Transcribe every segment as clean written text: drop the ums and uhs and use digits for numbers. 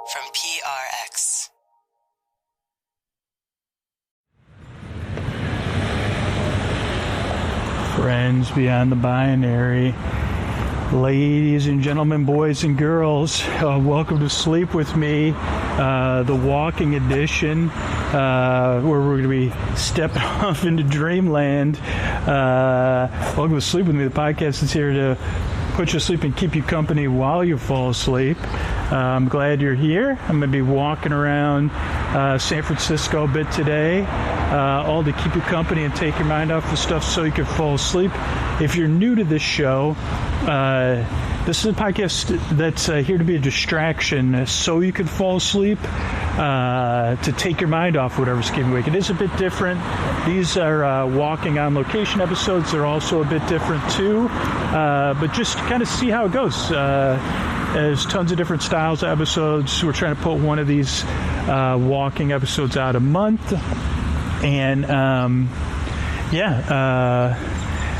from PRX. Friends beyond the binary, ladies and gentlemen, boys and girls, welcome to Sleep With Me, the walking edition, where we're going to be stepping off into Dreamland. Welcome to Sleep With Me, the podcast that's here to put you to sleep and keep you company while you fall asleep. I'm glad you're here. I'm going to be walking around San Francisco a bit today, all to keep you company and take your mind off the stuff so you can fall asleep. If you're new to this show, this is a podcast that's here to be a distraction so you can fall asleep, to take your mind off whatever's keeping you awake. It is a bit different. These are walking on location episodes. They're also a bit different too, but just kind of see how it goes. There's tons of different styles of episodes. We're trying to put one of these walking episodes out a month. And,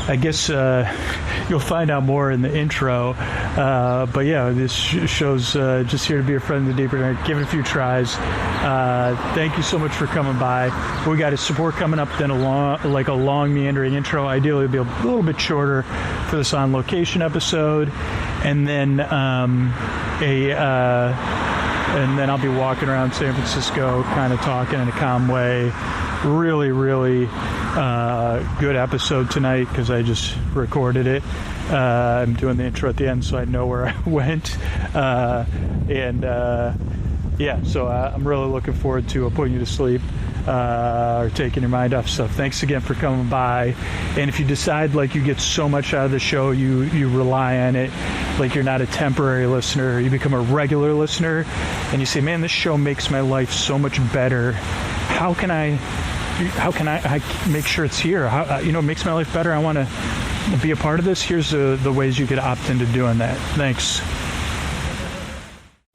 I guess you'll find out more in the intro. But yeah, this show's just here to be a friend of the deeper night. Give it a few tries. Thank you so much for coming by. We got a support coming up, then a long meandering intro. Ideally, it'll be a little bit shorter for this on location episode, and then and then I'll be walking around San Francisco, kind of talking in a calm way. Really, really good episode tonight because I just recorded it. I'm doing the intro at the end so I know where I went. So I'm really looking forward to putting you to sleep or taking your mind off stuff. Thanks again for coming by. And if you decide like you get so much out of the show, you rely on it, like you're not a temporary listener, you become a regular listener, and you say, man, this show makes my life so much better. How can I make sure it's here? It makes my life better. I want to be a part of this. Here's the ways you could opt into doing that. Thanks.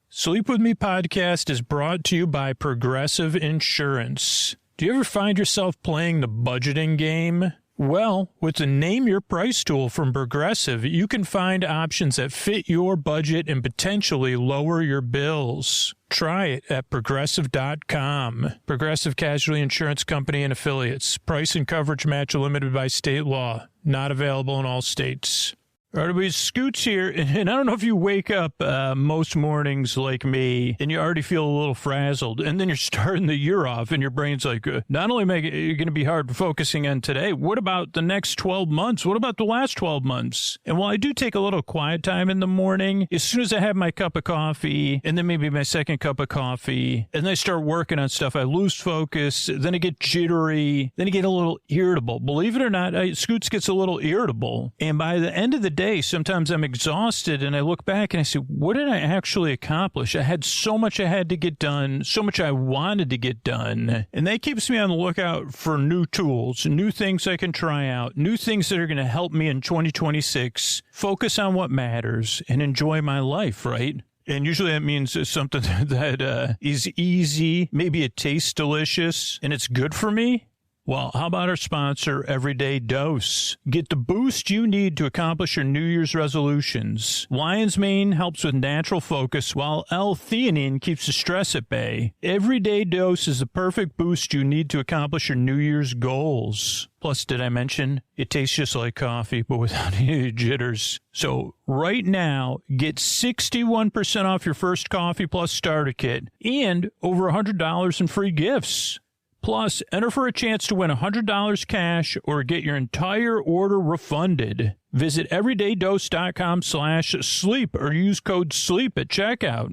Sleep With Me podcast is brought to you by Progressive Insurance. Do you ever find yourself playing the budgeting game? Well, with the Name Your Price tool from Progressive, you can find options that fit your budget and potentially lower your bills. Try it at Progressive.com. Progressive Casualty Insurance Company and Affiliates. Price and coverage match limited by state law. Not available in all states. All right, everybody, Scoots here, and I don't know if you wake up most mornings like me, and you already feel a little frazzled, and then you're starting the year off, and your brain's like, not only you're going to be hard focusing on today, what about the next 12 months? What about the last 12 months? And while I do take a little quiet time in the morning, as soon as I have my cup of coffee, and then maybe my second cup of coffee, and then I start working on stuff, I lose focus, then I get jittery, then I get a little irritable. Believe it or not, Scoots gets a little irritable, and by the end of the day, sometimes I'm exhausted and I look back and I say, what did I actually accomplish? I had so much I had to get done, so much I wanted to get done. And that keeps me on the lookout for new tools, new things I can try out, new things that are going to help me in 2026 focus on what matters and enjoy my life, right? And usually that means something that is easy, maybe it tastes delicious, and it's good for me. Well, how about our sponsor, Everyday Dose? Get the boost you need to accomplish your New Year's resolutions. Lion's Mane helps with natural focus, while L-theanine keeps the stress at bay. Everyday Dose is the perfect boost you need to accomplish your New Year's goals. Plus, did I mention, it tastes just like coffee, but without any jitters. So right now, get 61% off your first Coffee Plus starter kit and over $100 in free gifts. Plus, enter for a chance to win $100 cash or get your entire order refunded. Visit everydaydose.com/sleep or use code SLEEP at checkout.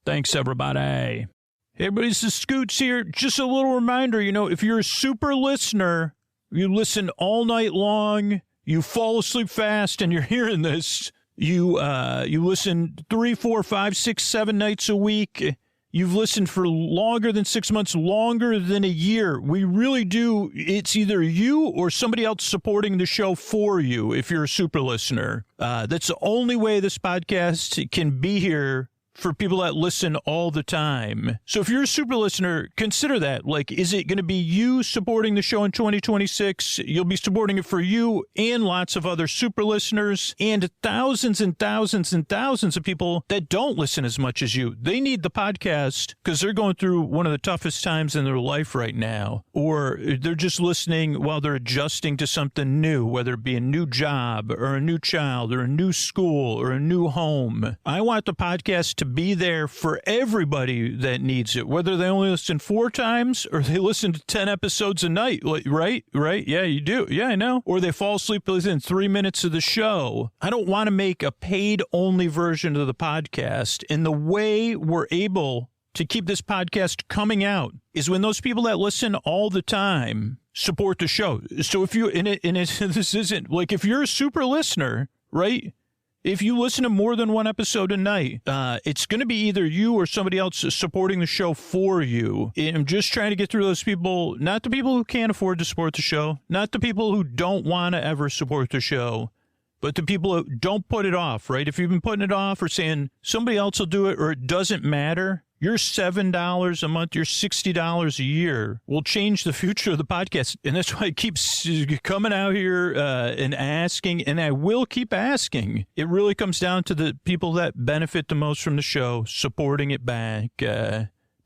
Thanks, everybody. Hey, everybody, this is Scoots here. Just a little reminder, if you're a super listener, you listen all night long, you fall asleep fast, and you're hearing this, you listen 3, 4, 5, 6, 7 nights a week. You've listened for longer than 6 months, longer than a year. We really do. It's either you or somebody else supporting the show for you if you're a super listener. That's the only way this podcast can be here for people that listen all the time. So if you're a super listener, consider that. Like, is it going to be you supporting the show in 2026? You'll be supporting it for you and lots of other super listeners and thousands and thousands and thousands of people that don't listen as much as you. They need the podcast because they're going through one of the toughest times in their life right now, or they're just listening while they're adjusting to something new, whether it be a new job or a new child or a new school or a new home. I want the podcast to be there for everybody that needs it, whether they only listen 4 times or they listen to 10 episodes a night, right? Yeah, you do. Yeah, I know. Or they fall asleep within 3 minutes of the show. I don't want to make a paid-only version of the podcast. And the way we're able to keep this podcast coming out is when those people that listen all the time support the show. So if you, this isn't, like, if you're a super listener, right? If you listen to more than one episode a night, it's going to be either you or somebody else supporting the show for you. And I'm just trying to get through those people, not the people who can't afford to support the show, not the people who don't want to ever support the show, but the people who don't put it off, right? If you've been putting it off or saying somebody else will do it or it doesn't matter, your $7 a month, your $60 a year will change the future of the podcast. And that's why I keep coming out here and asking, and I will keep asking. It really comes down to the people that benefit the most from the show, supporting it back,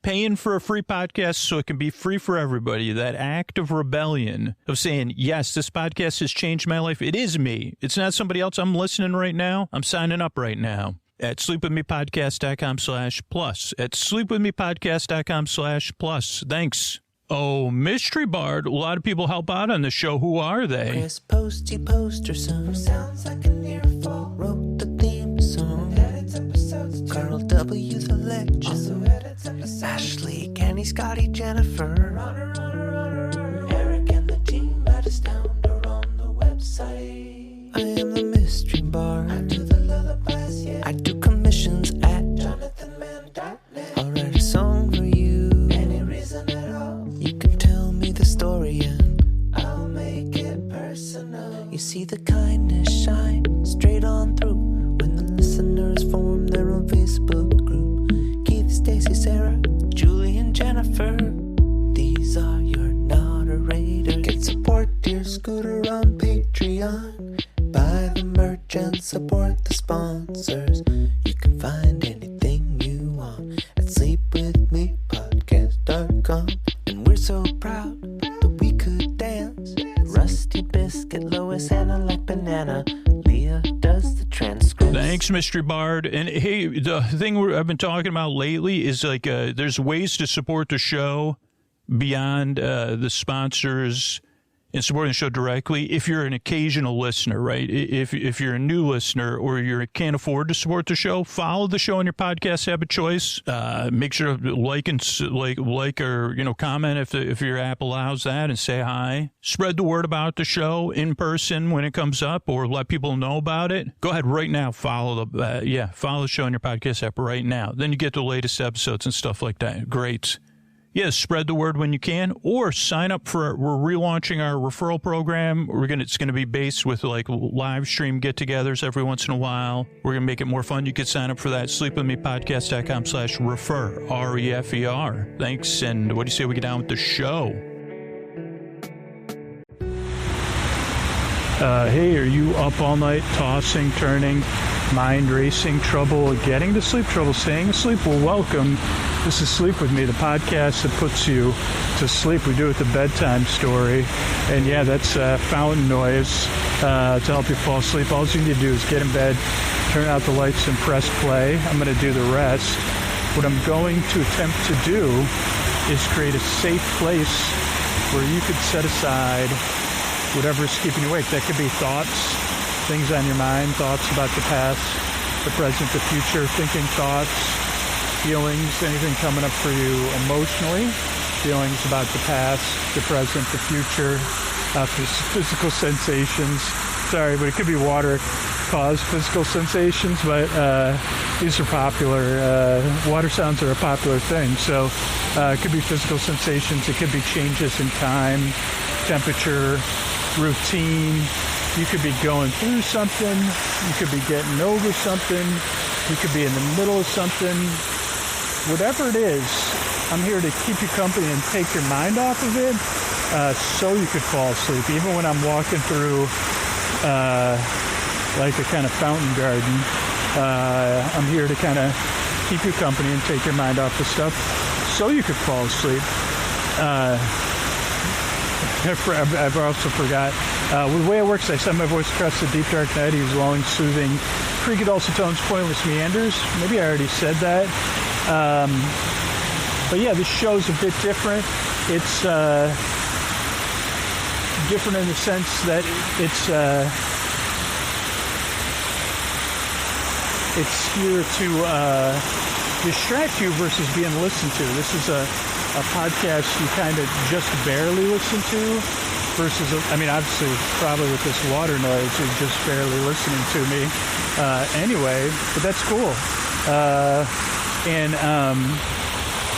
paying for a free podcast so it can be free for everybody. That act of rebellion of saying, yes, this podcast has changed my life. It is me. It's not somebody else. I'm listening right now. I'm signing up right now at sleepwithmepodcast.com/plus. At sleepwithmepodcast.com/plus. Thanks. Oh, Mystery Bard. A lot of people help out on the show. Who are they? Chris Posty Poster Son sounds like an earful. Wrote the theme song. Edits episodes too. Carl W. the Legend. Also edits episodes. Ashley, Kenny, Scotty, Jennifer. Runner. Eric and the team at Astound are on the website. I am the Mystery Bard. I do the lullabies, yeah. I do commissions at JonathanMann.net. I'll write a song for you. Any reason at all. You can tell me the story and I'll make it personal. You see the kindness shine straight on through when the listeners form their own Facebook group. Keith, Stacy, Sarah, Julie, and Jennifer. These are your moderators. Get support dear Scooter on Patreon. Buy the merch and support the sponsors. You can find anything you want at sleepwithmepodcast.com. And we're so proud that we could dance. Rusty Biscuit, Lois, Anna like banana. Leah does the transcripts. Thanks, Mystery Bard. And hey, the thing I've been talking about lately is like there's ways to support the show beyond the sponsors and supporting the show directly. If you're an occasional listener, right? If you're a new listener or you can't afford to support the show, follow the show on your podcast app of choice. Make sure to like or comment if your app allows that, and say hi. Spread the word about the show in person when it comes up, or let people know about it. Go ahead right now. Follow the show on your podcast app right now. Then you get the latest episodes and stuff like that. Great. Yes, spread the word when you can, or sign up for. We're relaunching our referral program. It's going to be based with like live stream get-togethers every once in a while. We're going to make it more fun. You could sign up for that. Sleepwithmepodcast.com/refer. REFER. Thanks. And what do you say we get down with the show? Hey, are you up all night, tossing, turning, mind racing, trouble getting to sleep, trouble staying asleep? Well, welcome. This is Sleep With Me, the podcast that puts you to sleep. We do it the bedtime story. And yeah, that's fountain noise to help you fall asleep. All you need to do is get in bed, turn out the lights, and press play. I'm going to do the rest. What I'm going to attempt to do is create a safe place where you could set aside whatever's keeping you awake. That could be thoughts, things on your mind, thoughts about the past, the present, the future, thinking thoughts, feelings, anything coming up for you emotionally, feelings about the past, the present, the future, physical sensations. Sorry, but it could be water-caused physical sensations, but these are popular. Water sounds are a popular thing. So it could be physical sensations. It could be changes in time, temperature, routine. You could be going through something. You could be getting over something. You could be in the middle of something. Whatever it is, I'm here to keep you company and take your mind off of it so you could fall asleep. Even when I'm walking through like a kind of fountain garden, I'm here to kind of keep you company and take your mind off the stuff so you could fall asleep. I've also forgot. The way it works, I send my voice across the deep dark night. Use lulling, soothing, creaky dulcet tones, pointless meanders. Maybe I already said that. But yeah, this show's a bit different. It's different in the sense that it's here to distract you versus being listened to. This is a podcast you kind of just barely listen to versus, obviously, probably with this water noise, you're just barely listening to me anyway, but that's cool.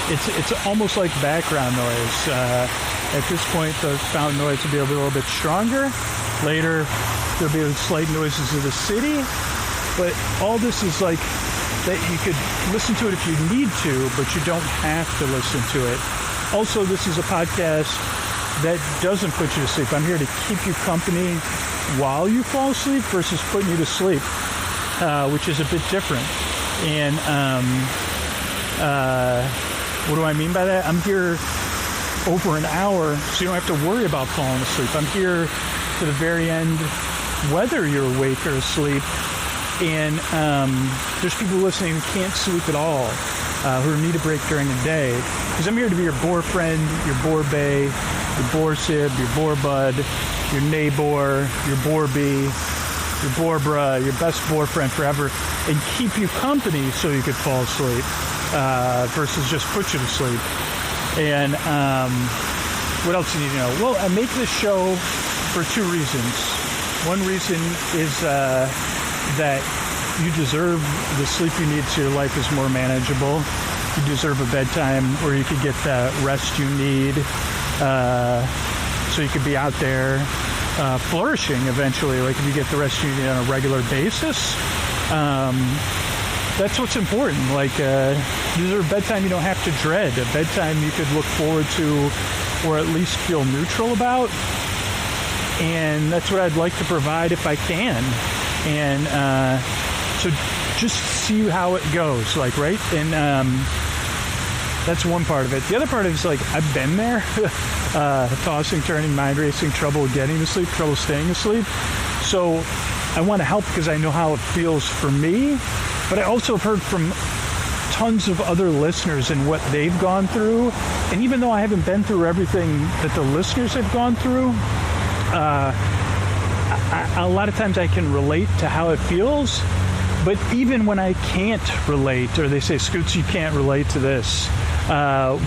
It's almost like background noise. At this point, the fountain noise will be a little bit stronger. Later, there'll be slight noises of the city, but all this is like that you could listen to it if you need to, but you don't have to listen to it. Also, this is a podcast that doesn't put you to sleep. I'm here to keep you company while you fall asleep versus putting you to sleep, which is a bit different. And what do I mean by that? I'm here over an hour, so you don't have to worry about falling asleep. I'm here to the very end, whether you're awake or asleep. And there's people listening who can't sleep at all, who need a break during the day. Because I'm here to be your bore friend, your bore bae, your bore sib, your bore bud, your neighbor, your bore bee, your bore bruh, your best bore friend forever, and keep you company so you could fall asleep versus just put you to sleep. And what else do you need to know? Well, I make this show for two reasons. One reason is that you deserve the sleep you need so your life is more manageable. You deserve a bedtime where you could get the rest you need so you could be out there flourishing eventually, like if you get the rest you need on a regular basis. That's what's important. Like, you deserve a bedtime you don't have to dread, a bedtime you could look forward to or at least feel neutral about. And that's what I'd like to provide if I can. And so just see how it goes, like, right? And that's one part of it. The other part is, like, I've been there, tossing, turning, mind racing, trouble getting to sleep, trouble staying asleep. So I want to help because I know how it feels for me. But I also have heard from tons of other listeners and what they've gone through. And even though I haven't been through everything that the listeners have gone through, a lot of times I can relate to how it feels. But even when I can't relate, or they say, Scoots, you can't relate to this,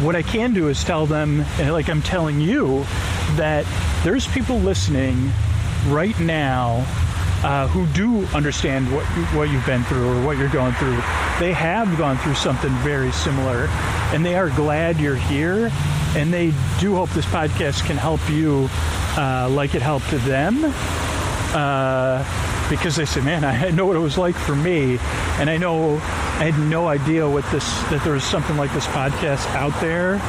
what I can do is tell them, like I'm telling you, that there's people listening right now who do understand what you've been through or what you're going through. They have gone through something very similar, and they are glad you're here, and they do hope this podcast can help you like it helped them, because they say, man, I know what it was like for me, and I know I had no idea that there was something like this podcast out there,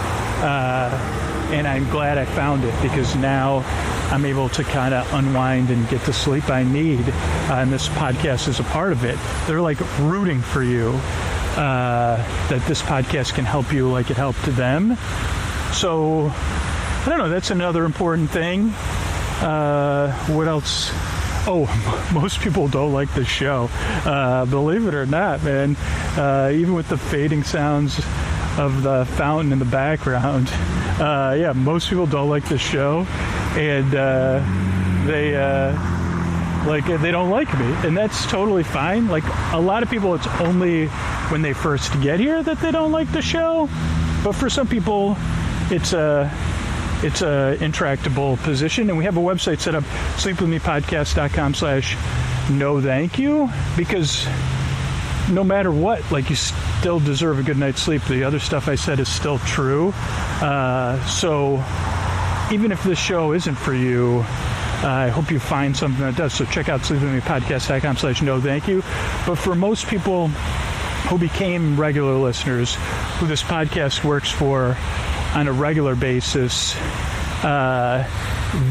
and I'm glad I found it, because now I'm able to kind of unwind and get the sleep I need, and this podcast is a part of it. They're like rooting for you, that this podcast can help you like it helped them. So, I don't know, that's another important thing. What else? Oh, most people don't like the show. Believe it or not, man. Even with the fading sounds of the fountain in the background, yeah, most people don't like the show. And they don't like me, and that's totally fine. Like, a lot of people, it's only when they first get here that they don't like the show, but for some people it's a intractable position. And we have a website set up, sleepwithmepodcast.com/no thank you, because no matter what, like, you still deserve a good night's sleep. The other stuff I said is still true. So even if this show isn't for you, I hope you find something that does. So check out sleepwithmepodcast.com/no thank you. But for most people who became regular listeners, who this podcast works for on a regular basis,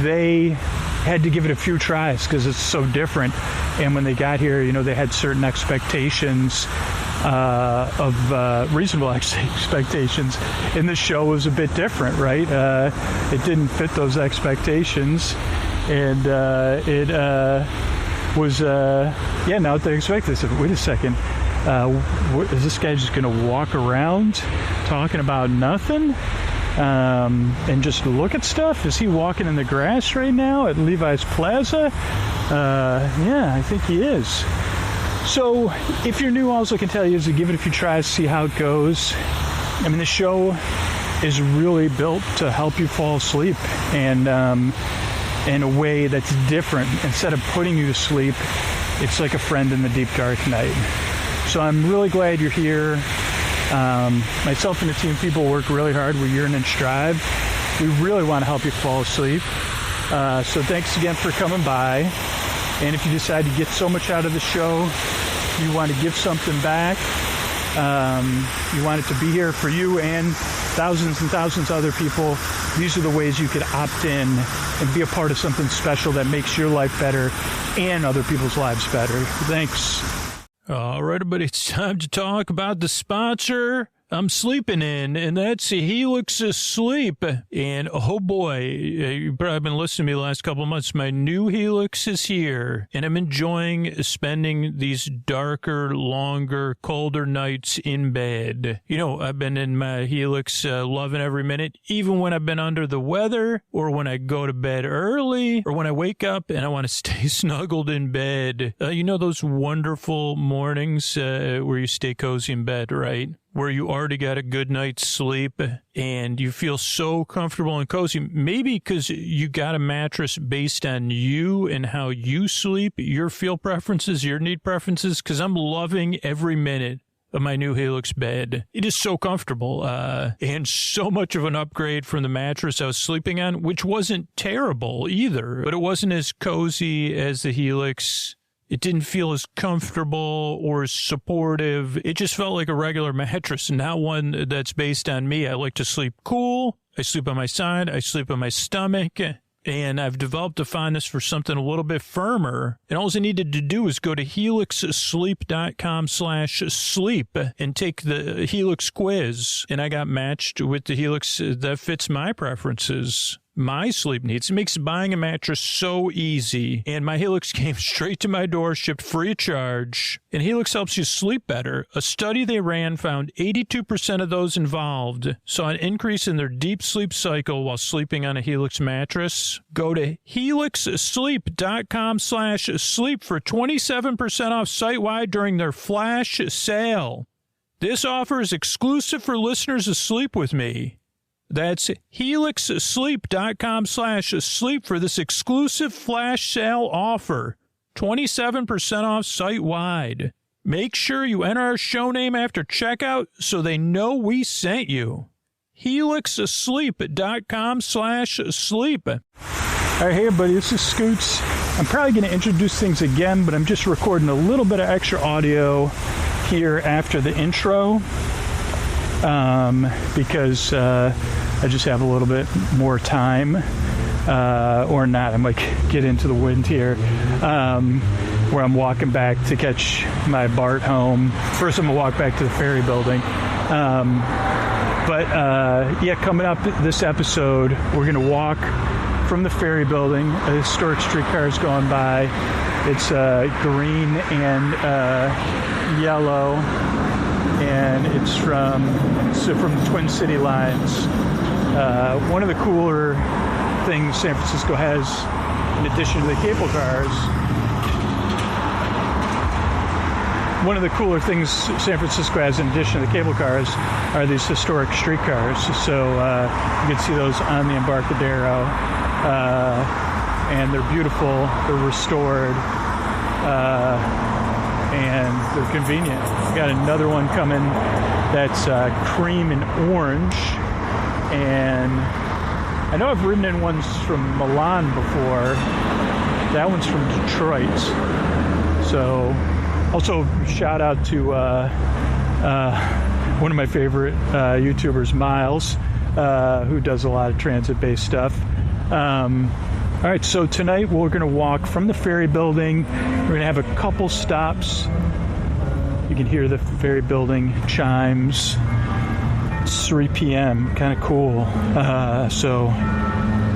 they had to give it a few tries because it's so different. And when they got here, they had certain expectations of reasonable expectations, and this show was a bit different, right? It didn't fit those expectations, and it was not what they expected. So wait a second, is this guy just gonna walk around talking about nothing and just look at stuff? Is he walking in the grass right now at Levi's Plaza? Yeah, I think he is. So if you're new, all I can tell you is to give it a few tries, see how it goes. I mean, the show is really built to help you fall asleep, and in a way that's different. Instead of putting you to sleep, it's like a friend in the deep dark night. So I'm really glad you're here. Myself and the team of people work really hard. We're Year and Inch Drive. We really want to help you fall asleep. So thanks again for coming by. And if you decide to get so much out of the show, you want to give something back, you want it to be here for you and thousands and thousands of other people, these are the ways you could opt in and be a part of something special that makes your life better and other people's lives better. Thanks. All right, everybody, it's time to talk about the sponsor I'm sleeping in, and that's Helix Sleep. And oh boy, you've probably been listening to me the last couple of months. My new Helix is here, and I'm enjoying spending these darker, longer, colder nights in bed. I've been in my Helix loving every minute, even when I've been under the weather, or when I go to bed early, or when I wake up and I want to stay snuggled in bed. Those wonderful mornings where you stay cozy in bed, right? Where you already got a good night's sleep and you feel so comfortable and cozy, maybe because you got a mattress based on you and how you sleep, your feel preferences, your need preferences, because I'm loving every minute of my new Helix bed. It is so comfortable and so much of an upgrade from the mattress I was sleeping on, which wasn't terrible either, but it wasn't as cozy as the Helix. It didn't feel as comfortable or as supportive. It just felt like a regular mattress, not one that's based on me. I like to sleep cool. I sleep on my side. I sleep on my stomach. And I've developed a fondness for something a little bit firmer. And all I needed to do is go to helixsleep.com/sleep and take the Helix quiz. And I got matched with the Helix that fits my preferences, my sleep needs. It makes buying a mattress so easy. And my Helix came straight to my door, shipped free of charge. And Helix helps you sleep better. A study they ran found 82% of those involved saw an increase in their deep sleep cycle while sleeping on a Helix mattress. Go to helixsleep.com/sleep for 27% off site-wide during their flash sale. This offer is exclusive for listeners of Sleep With Me. That's helixsleep.com/sleep for this exclusive flash sale offer. 27% off site-wide. Make sure you enter our show name after checkout so they know we sent you. helixsleep.com/sleep. All right, hey everybody, this is Scoots. I'm probably going to introduce things again, but I'm just recording a little bit of extra audio here after the intro. Because I just have a little bit more time, or not. I might get into the wind here, where I'm walking back to catch my BART home. First, I'm going to walk back to the ferry building. Coming up this episode, we're going to walk from the ferry building. A historic streetcar is going by. It's green and yellow. And it's from the Twin City lines. One of the cooler things San Francisco has, in addition to the cable cars, are these historic streetcars. So you can see those on the Embarcadero, and they're beautiful. They're restored. And they're convenient. We got another one coming that's cream and orange. And I know I've ridden in ones from Milan before, That one's from Detroit. So, also shout out to one of my favorite YouTubers, Miles, who does a lot of transit-based stuff. All right, so tonight we're going to walk from the ferry building. We're going to have a couple stops. You can hear the ferry building chimes. It's 3 p.m., kind of cool. So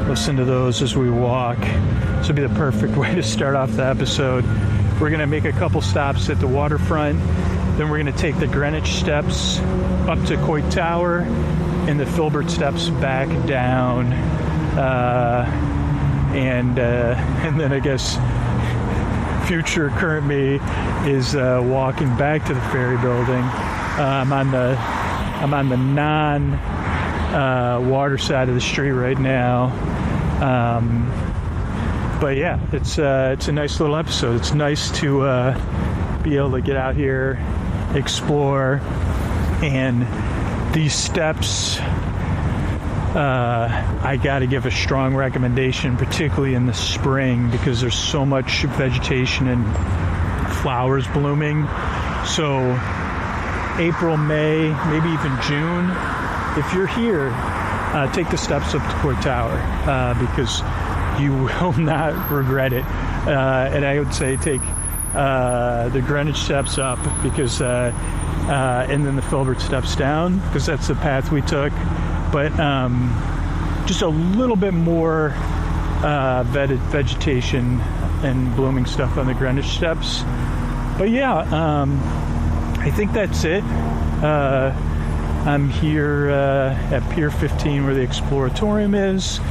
listen to those as we walk. This will be the perfect way to start off the episode. We're going to make a couple stops at the waterfront. Then we're going to take the Greenwich Steps up to Coit Tower and the Filbert Steps back down. And then I guess future current me is walking back to the ferry building. I'm on the non water side of the street right now. But yeah, it's a nice little episode. It's nice to be able to get out here, explore, and these steps. I got to give a strong recommendation, particularly in the spring, because there's so much vegetation and flowers blooming. So April, May, maybe even June, if you're here, take the steps up to Coit Tower, because you will not regret it. And I would say take the Greenwich Steps up, because and then the Filbert Steps down, because that's the path we took. But just a little bit more vegetation and blooming stuff on the Greenwich Steps. But yeah, I think that's it. I'm here at Pier 15 where the Exploratorium is,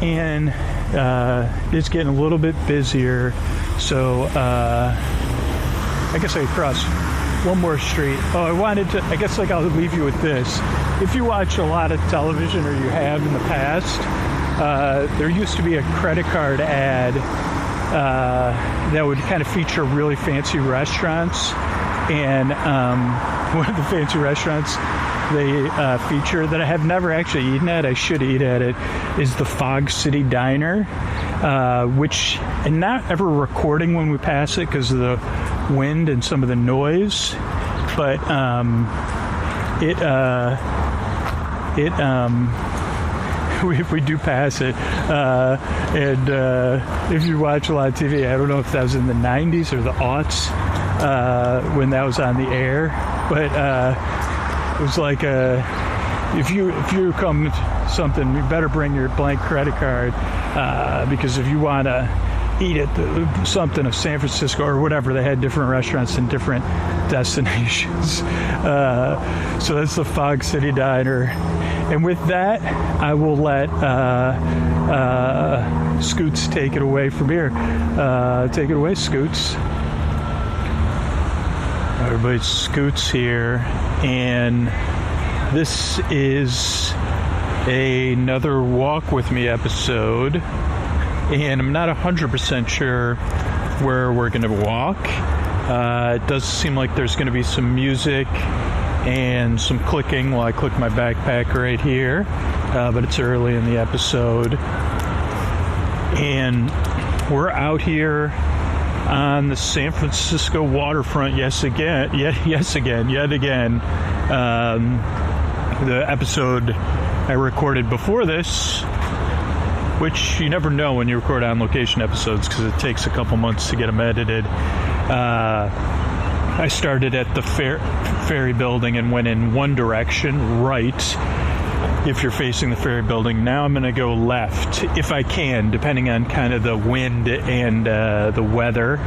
and it's getting a little bit busier. So I guess I cross one more street. Oh, I guess I'll leave you with this. If you watch a lot of television, or you have in the past, there used to be a credit card ad that would kind of feature really fancy restaurants. And one of the fancy restaurants they feature that I have never actually eaten at, I should eat at it, is the Fog City Diner, which, and not ever recording when we pass it because of the wind and some of the noise, but if we do pass it, and if you watch a lot of TV, I don't know if that was in the 90s or the aughts, when that was on the air, but it was like if you come something, you better bring your blank credit card, because if you want to eat at something of San Francisco or whatever, they had different restaurants in different destinations. So that's the Fog City Diner. And with that, I will let Scoots take it away from here. Take it away, Scoots. Everybody, Scoots here, and this is another Walk With Me episode, and I'm not 100% sure where we're going to walk. It does seem like there's going to be some music and some clicking while I click my backpack right here, but it's early in the episode, and we're out here on the San Francisco waterfront yet again. The episode I recorded before this, which you never know when you record on location episodes because it takes a couple months to get them edited. I started at the ferry building and went in one direction, right, if you're facing the ferry building. Now I'm going to go left, if I can, depending on kind of the wind and the weather.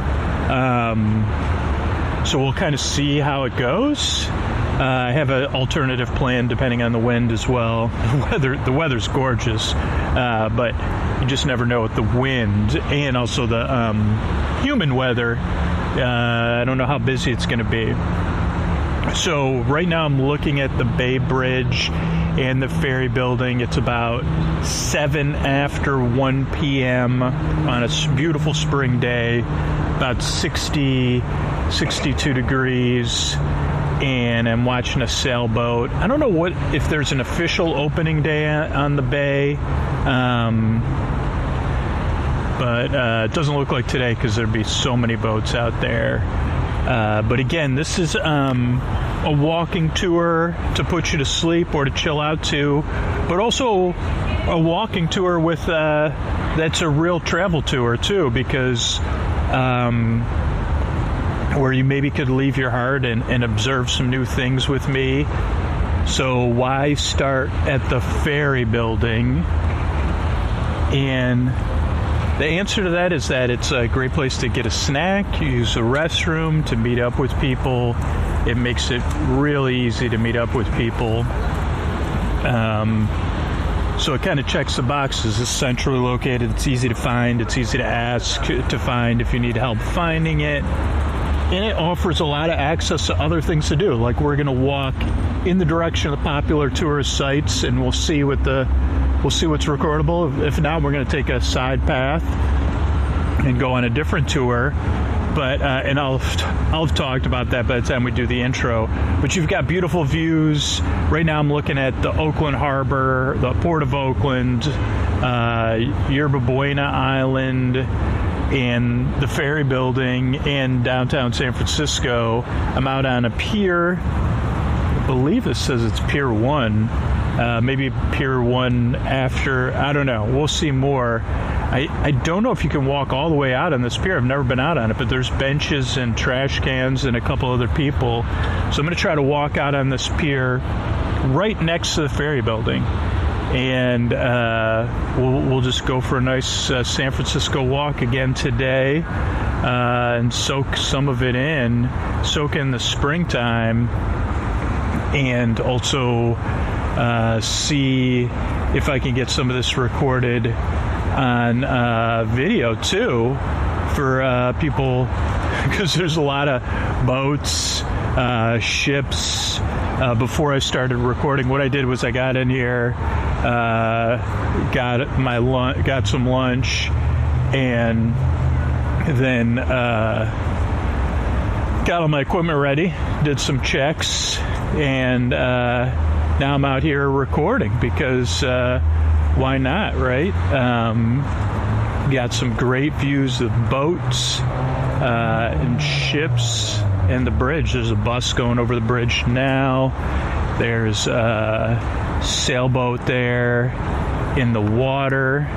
So we'll kind of see how it goes. I have an alternative plan depending on the wind as well. The weather's gorgeous, but you just never know with the wind and also the human weather. I don't know how busy it's going to be. So right now I'm looking at the Bay Bridge and the ferry building. It's about 7 after 1 p.m. on a beautiful spring day, about 60, 62 degrees, and I'm watching a sailboat. I don't know if there's an official opening day on the bay. but it doesn't look like today because there'd be so many boats out there. But again, this is a walking tour to put you to sleep or to chill out to, but also a walking tour with that's a real travel tour too, because where you maybe could leave your heart and observe some new things with me. So why start at the ferry building? And the answer to that is that it's a great place to get a snack, use a restroom, to meet up with people. It makes it really easy to meet up with people. So it kind of checks the boxes. It's centrally located. It's easy to find. It's easy to ask to find if you need help finding it. And it offers a lot of access to other things to do. Like we're going to walk in the direction of the popular tourist sites, and we'll see what's recordable. If not, we're going to take a side path and go on a different tour. But and I'll have talked about that by the time we do the intro. But you've got beautiful views. Right now I'm looking at the Oakland Harbor, the Port of Oakland, Yerba Buena Island, and the ferry building in downtown San Francisco. I'm out on a pier. I believe this says it's Pier 1. Maybe Pier 1 after. I don't know. We'll see more. I don't know if you can walk all the way out on this pier. I've never been out on it, but there's benches and trash cans and a couple other people. So I'm going to try to walk out on this pier right next to the ferry building. And we'll just go for a nice San Francisco walk again today and soak some of it in, soak in the springtime, and also see if I can get some of this recorded on video too for people, because there's a lot of boats, ships. Before I started recording, what I did was I got in here, got some lunch, and then got all my equipment ready, did some checks, and now I'm out here recording because why not, right? Got some great views of boats and ships and the bridge. There's a bus going over the bridge now. There's a sailboat there in the water.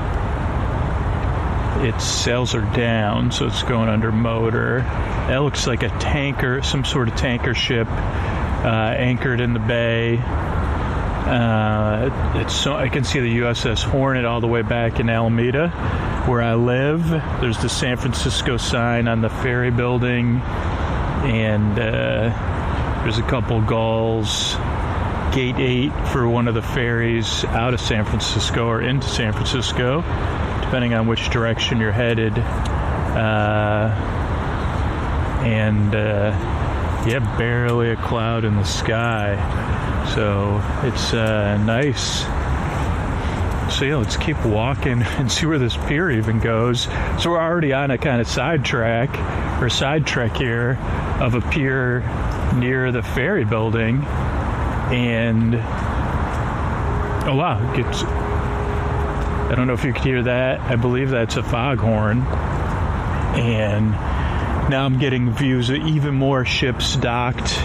Its sails are down, so it's going under motor. That looks like a tanker, some sort of tanker ship anchored in the bay. I can see the USS Hornet all the way back in Alameda, where I live. There's the San Francisco sign on the ferry building, and there's a couple gulls. Gate 8 for one of the ferries out of San Francisco or into San Francisco, depending on which direction you're headed. Barely a cloud in the sky. So it's nice. So yeah, let's keep walking and see where this pier even goes. So we're already on a kind of side trek here of a pier near the ferry building. And oh wow, I don't know if you could hear that. I believe that's a foghorn. And now I'm getting views of even more ships docked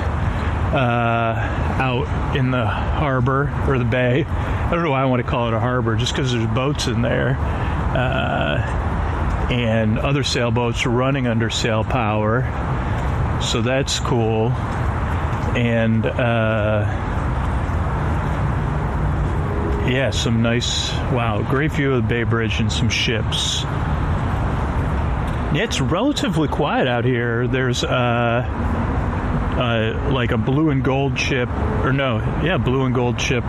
out in the harbor or the bay. I don't know why I want to call it a harbor, just because there's boats in there, and other sailboats running under sail power. So that's cool. And some nice, great view of the Bay Bridge and some ships. Yeah, it's relatively quiet out here. There's like a blue and gold ship, blue and gold ship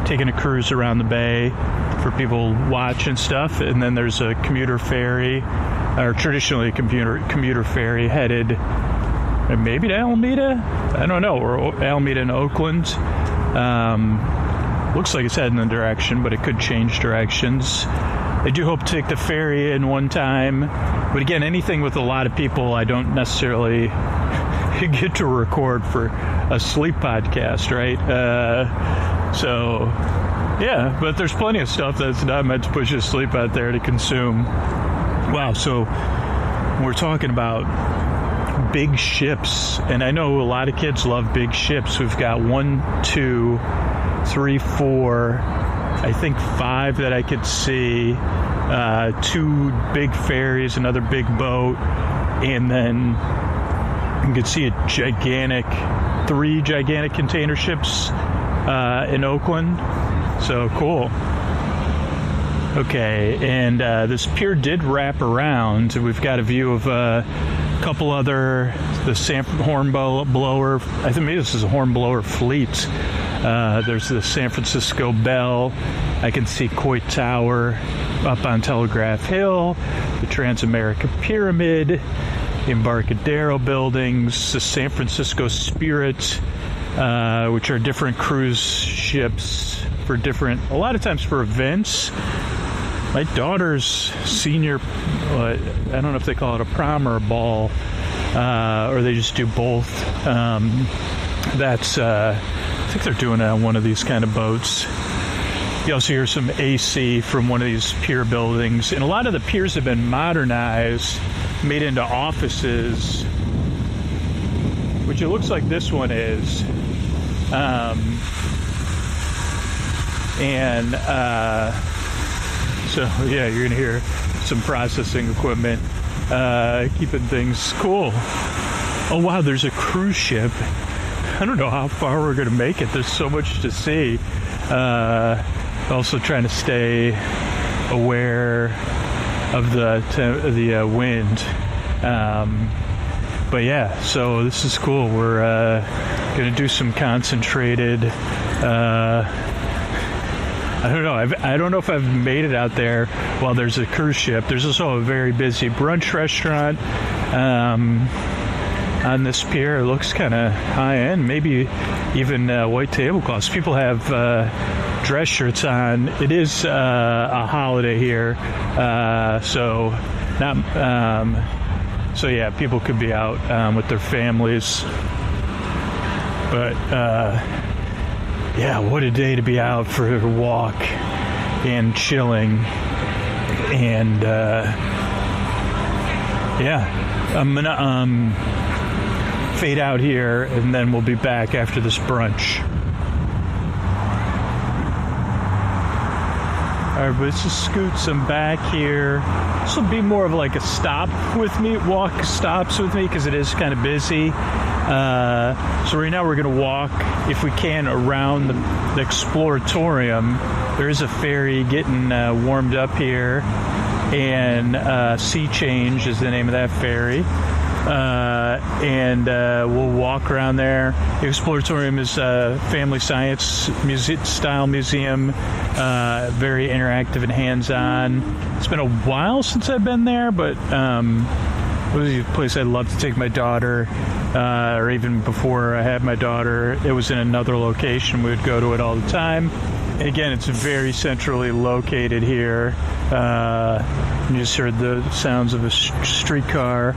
taking a cruise around the bay for people watching stuff. And then there's a commuter ferry, or traditionally a commuter ferry headed maybe to Alameda? I don't know, or Alameda and Oakland. Looks like it's heading in the direction, but it could change directions. I do hope to take the ferry in one time. But again, anything with a lot of people, I don't necessarily get to record for a sleep podcast, right? So Yeah, but there's plenty of stuff that's not meant to put you to sleep out there to consume. Wow, so we're talking about big ships, and I know a lot of kids love big ships. We've got 1, 2, 3, 4, I think 5 that I could see, 2 big ferries, another big boat, and then you could see a 3 gigantic container ships in Oakland. So cool. Okay, and this pier did wrap around. We've got a view of a couple other, the hornblower, I think maybe this is a hornblower fleet. There's the San Francisco Bell. I can see Coit Tower up on Telegraph Hill, the Transamerica Pyramid, Embarcadero buildings, the San Francisco Spirit, which are different cruise ships for different, a lot of times for events. My daughter's senior, I don't know if they call it a prom or a ball, or they just do both. I think they're doing it on one of these kind of boats. You also hear some AC from one of these pier buildings. And a lot of the piers have been modernized, made into offices, which it looks like this one is. So yeah, you're gonna hear some processing equipment, keeping things cool. Oh wow, there's a cruise ship. I don't know how far we're gonna make it. There's so much to see. Also trying to stay aware of the wind. But yeah, so this is cool. We're gonna do some concentrated. I don't know. I don't know if I've made it out there while there's a cruise ship. There's also a very busy brunch restaurant on this pier. It looks kind of high-end, maybe even white tablecloths. People have dress shirts on. It is a holiday here, so yeah, people could be out with their families. But yeah, what a day to be out for a walk and chilling. And yeah, I'm gonna fade out here, and then we'll be back after this brunch. All right, but let's just scoot some back here. This will be more of like a stop with me, walk stops with me, because it is kind of busy. So right now we're going to walk, if we can, around the Exploratorium. There is a ferry getting warmed up here, and Sea Change is the name of that ferry. And we'll walk around there. The Exploratorium is a family science style museum, very interactive and hands-on. It's been a while since I've been there, but it was a place I'd love to take my daughter, or even before I had my daughter, it was in another location. We would go to it all the time. And again, it's very centrally located here. You just heard the sounds of a streetcar.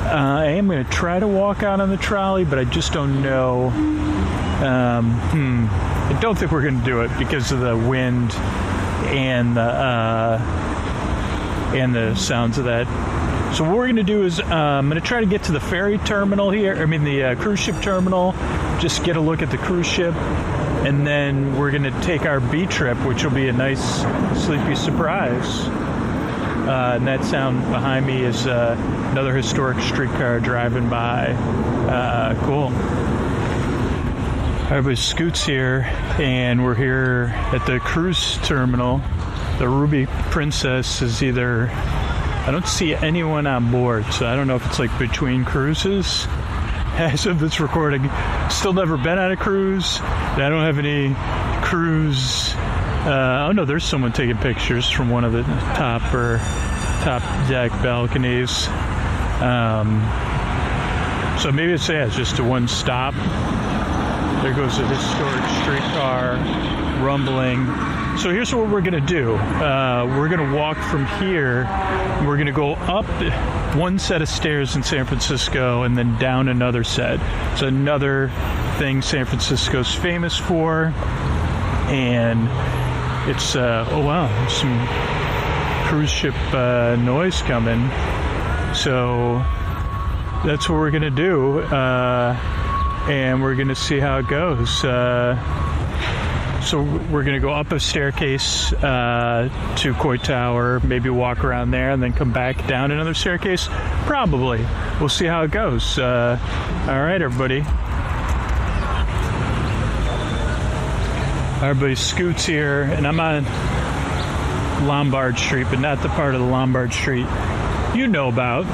I am going to try to walk out on the trolley, but I just don't know. I don't think we're going to do it because of the wind and the sounds of that. So what we're going to do is I'm going to try to get to the ferry terminal here. I mean the cruise ship terminal. Just get a look at the cruise ship, and then we're going to take our B trip, which will be a nice sleepy surprise. And that sound behind me is another historic streetcar driving by. Cool. Everybody scoots here, and we're here at the cruise terminal. The Ruby Princess is either... I don't see anyone on board, so I don't know if it's like between cruises. As of this recording, still never been on a cruise. I don't have any cruise... oh no, there's someone taking pictures from one of the top deck balconies. So maybe it's just a one stop. There goes a historic streetcar rumbling. So here's what we're gonna do. We're gonna walk from here. We're gonna go up one set of stairs in San Francisco and then down another set. So another thing San Francisco's famous for. And It's, oh wow, there's some cruise ship noise coming. So that's what we're going to do. And we're going to see how it goes. So we're going to go up a staircase to Coit Tower, maybe walk around there, and then come back down another staircase. Probably. We'll see how it goes. All right, everybody. Our buddy Scoot's here, and I'm on Lombard Street, but not the part of the Lombard Street you know about.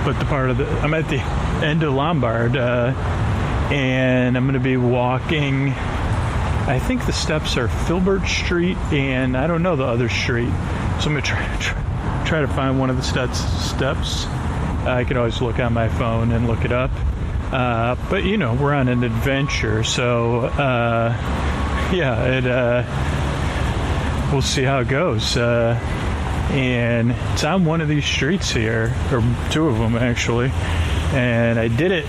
But the part of I'm at the end of Lombard, and I'm going to be walking. I think the steps are Filbert Street, and I don't know the other street. So I'm going to try to find one of the steps. I can always look on my phone and look it up. But you know, we're on an adventure, so we'll see how it goes. And it's on one of these streets here, or two of them actually. And I did it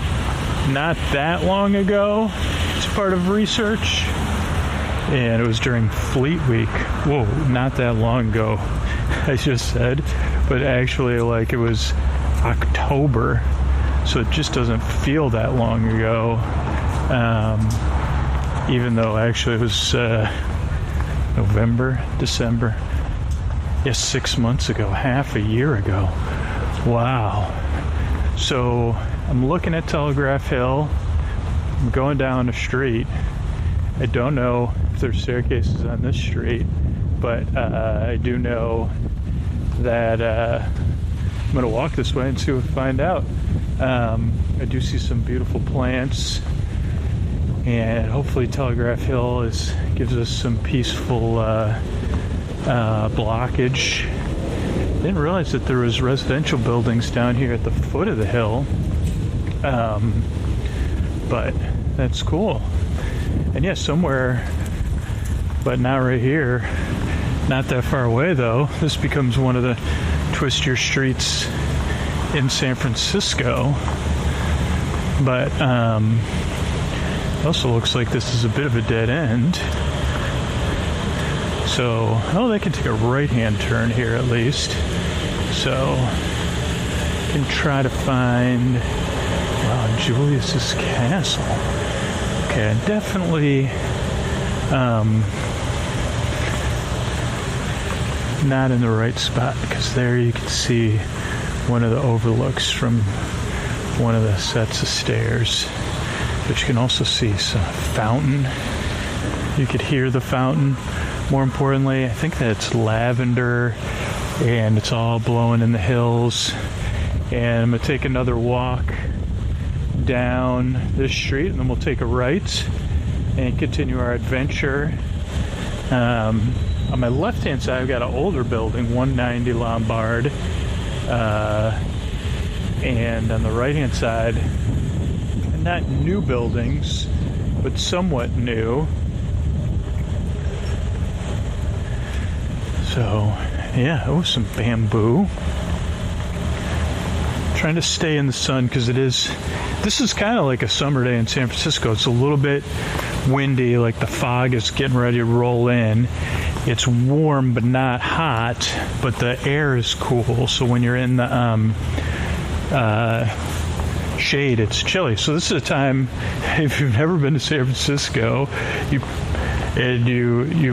not that long ago. It's part of research, and it was during Fleet Week. Whoa, not that long ago, I just said, but actually, like, it was October. So it just doesn't feel that long ago, even though actually it was November, December. Yes, 6 months ago, half a year ago. Wow. So I'm looking at Telegraph Hill. I'm going down the street. I don't know if there's staircases on this street, but I do know that I'm going to walk this way and see what we find out. I do see some beautiful plants, and hopefully Telegraph Hill gives us some peaceful blockage. Didn't realize that there was residential buildings down here at the foot of the hill, but that's cool. And yeah, somewhere, but not right here, not that far away though. This becomes one of the twistier streets in San Francisco, but also looks like this is a bit of a dead end. So, oh, they can take a right-hand turn here at least. So, can try to find, wow, Julius's castle. Okay, definitely not in the right spot, because there you can see one of the overlooks from one of the sets of stairs. But you can also see some fountain. You could hear the fountain. More importantly, I think that it's lavender, and it's all blowing in the hills. And I'm going to take another walk down this street, and then we'll take a right and continue our adventure. On my left-hand side, I've got an older building, 190 Lombard. And on the right-hand side, not new buildings, but somewhat new. So, yeah, oh, some bamboo. Trying to stay in the sun, because this is kind of like a summer day in San Francisco. It's a little bit windy, like the fog is getting ready to roll in. It's warm but not hot, but the air is cool. So when you're in the shade, it's chilly. So this is a time, if you've never been to San Francisco, you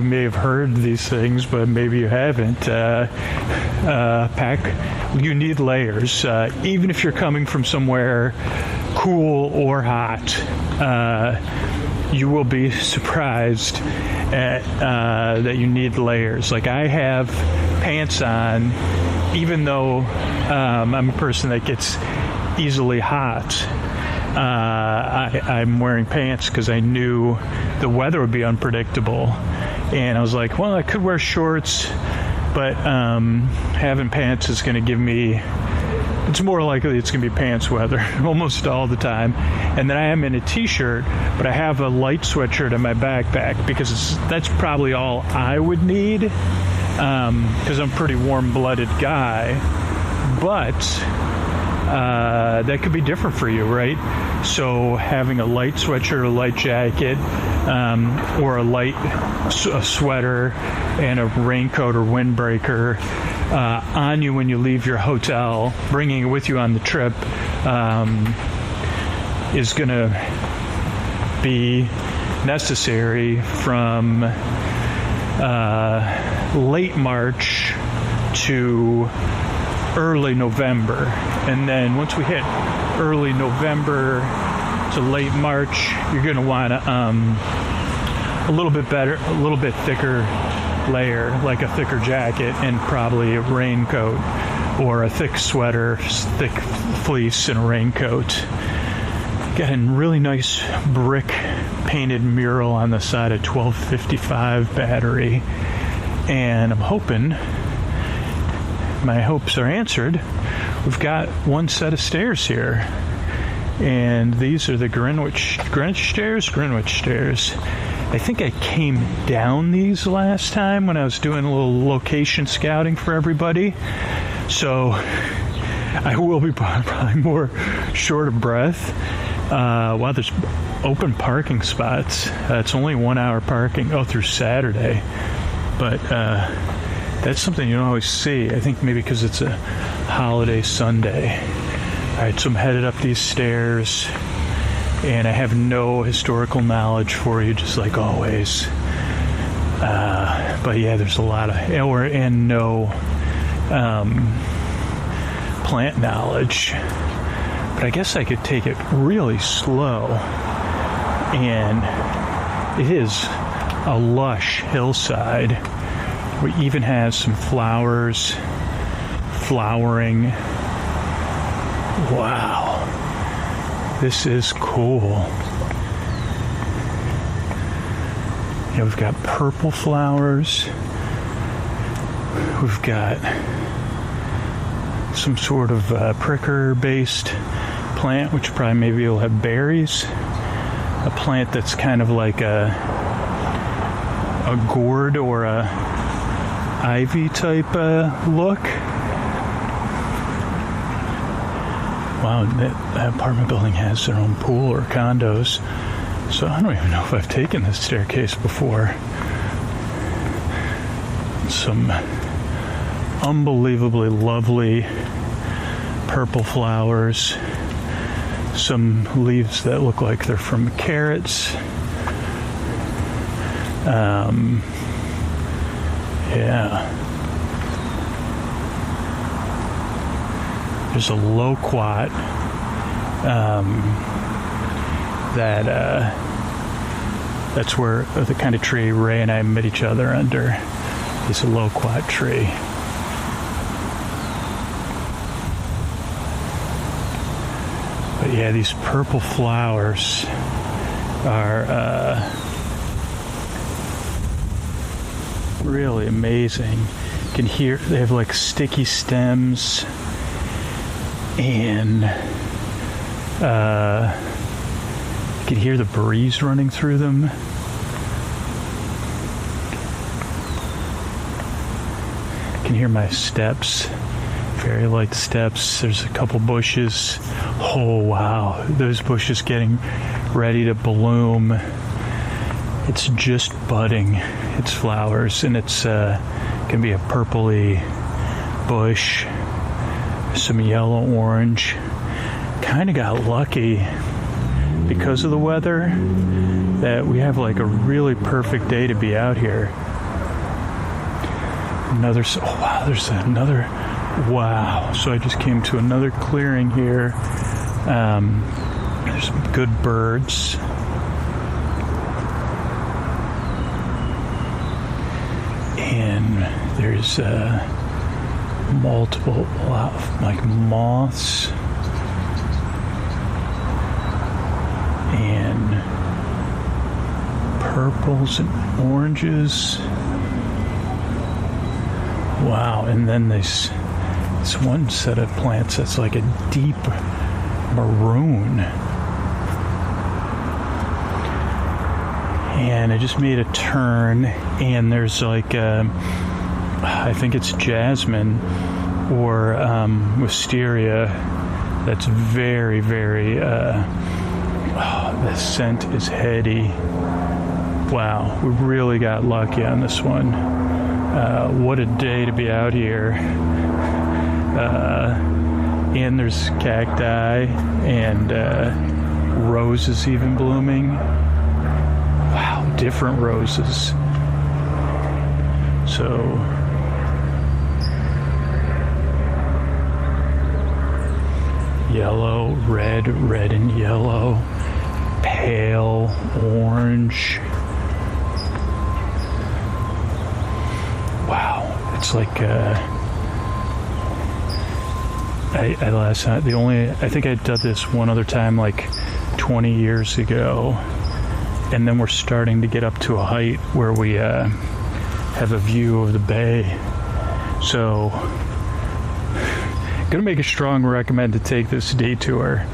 may have heard these things, but maybe you haven't. You need layers, even if you're coming from somewhere cool or hot. You will be surprised at that you need layers. Like, I have pants on, even though I'm a person that gets easily hot. I'm wearing pants because I knew the weather would be unpredictable, and I was like, well, I could wear shorts, but having pants is going to give me, it's more likely it's going to be pants weather almost all the time. And then I am in a t-shirt, but I have a light sweatshirt in my backpack, because that's probably all I would need, because I'm a pretty warm-blooded guy. But that could be different for you, right? So having a light sweatshirt, a light jacket, or a sweater and a raincoat or windbreaker on you when you leave your hotel, bringing it with you on the trip, is going to be necessary from late March to early November. And then once we hit early November to late March, you're going to want a little bit thicker layer, like a thicker jacket and probably a raincoat, or a thick sweater, thick fleece and a raincoat. Got a really nice brick painted mural on the side of 1255 battery, and I'm hoping my hopes are answered. We've got one set of stairs here, and these are the Greenwich stairs. I think I came down these last time when I was doing a little location scouting for everybody, so I will be probably more short of breath. Wow, there's open parking spots. It's only 1 hour parking through Saturday, but that's something you don't always see. I think maybe because it's a holiday Sunday. All right, so I'm headed up these stairs, and I have no historical knowledge for you, just like always. But yeah, there's a lot of no plant knowledge. But I guess I could take it really slow, and it is a lush hillside. We even has some flowers flowering. Wow, this is cool. Yeah, we've got purple flowers. We've got some sort of pricker-based plant, which probably maybe will have berries. A plant that's kind of like a gourd or a ivy type look. Wow, that apartment building has their own pool or condos. So I don't even know if I've taken this staircase before. Some unbelievably lovely purple flowers. Some leaves that look like they're from carrots. Yeah. There's a loquat that's where the kind of tree Ray and I met each other under, is a loquat tree. But yeah, these purple flowers are really amazing. You can hear they have like sticky stems, and you can hear the breeze running through them. You can hear my steps, very light steps. There's a couple bushes. Oh wow, those bushes getting ready to bloom. It's just budding its flowers, and it's can be a purpley bush, some yellow orange. Kind of got lucky because of the weather that we have like a really perfect day to be out here. There's another. Wow. So I just came to another clearing here. There's some good birds. And there's multiple, like moths and purples and oranges. Wow. And then this one set of plants that's like a deep maroon. And I just made a turn, and there's like I think it's jasmine or wisteria that's very, very the scent is heady. Wow, we really got lucky on this one. What a day to be out here. And there's cacti and roses even blooming. Wow, different roses. So yellow, red and yellow, pale orange. Wow, it's like I think I did this one other time like 20 years ago, and then we're starting to get up to a height where we have a view of the bay. So gonna make a strong recommend to take this detour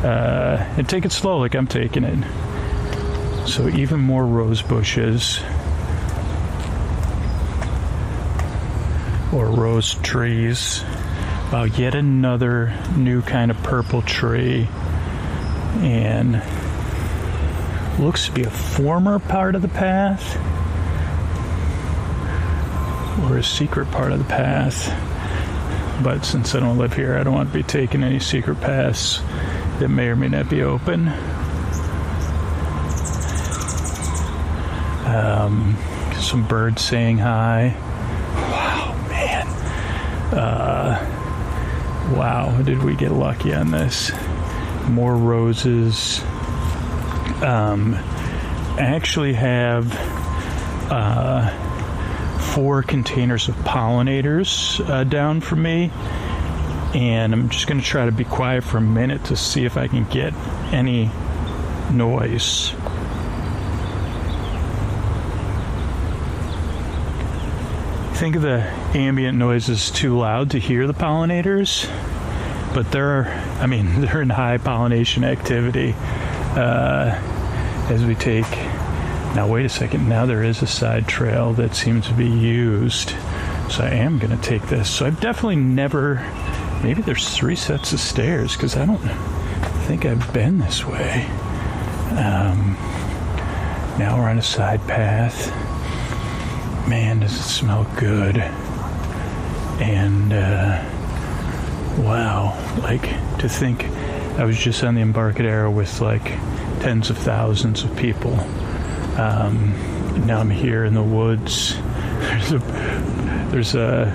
and take it slow like I'm taking it. So even more rose bushes or rose trees. Wow, yet another new kind of purple tree, and looks to be a former part of the path or a secret part of the path. But since I don't live here, I don't want to be taking any secret paths that may or may not be open. Some birds saying hi. Wow, man. Wow, did we get lucky on this? More roses. I actually have 4 containers of pollinators down for me, and I'm just going to try to be quiet for a minute to see if I can get any noise. I think the ambient noise is too loud to hear the pollinators, but they're in high pollination activity as we take. Now wait a second, now there is a side trail that seems to be used, so I am going to take this. So I've definitely never, maybe there's 3 sets of stairs, because I don't think I've been this way. Now we're on a side path. Man, does it smell good. And wow, like to think I was just on the Embarcadero with like tens of thousands of people. Now I'm here in the woods. There's a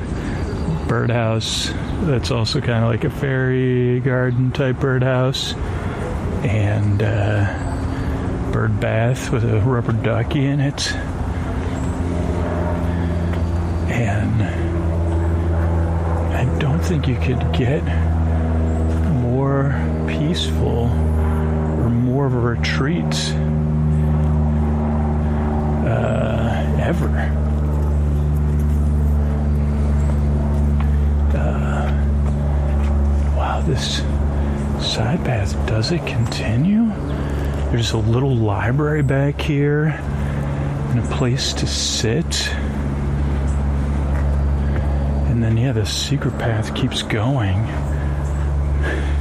birdhouse that's also kind of like a fairy garden type birdhouse, and bird bath with a rubber ducky in it. And I don't think you could get more peaceful or more of a retreat ever. Wow, this side path, does it continue? There's a little library back here and a place to sit. And then, yeah, the secret path keeps going.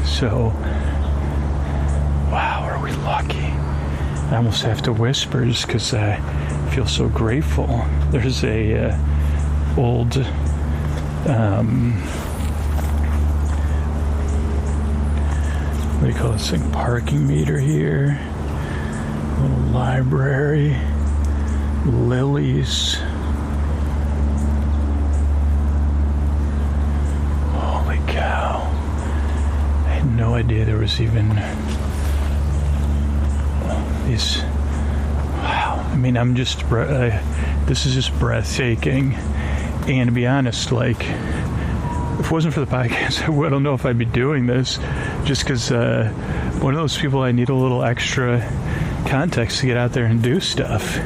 So, wow, are we lucky? I almost have to whisper just because I feel so grateful. There's a old what do you call this thing? Parking meter here. Little library. Lilies. Holy cow. I had no idea there was even these. Wow. I mean, I'm just, this is just breathtaking. And to be honest, like, if it wasn't for the podcast, I don't know if I'd be doing this, just because one of those people, I need a little extra context to get out there and do stuff.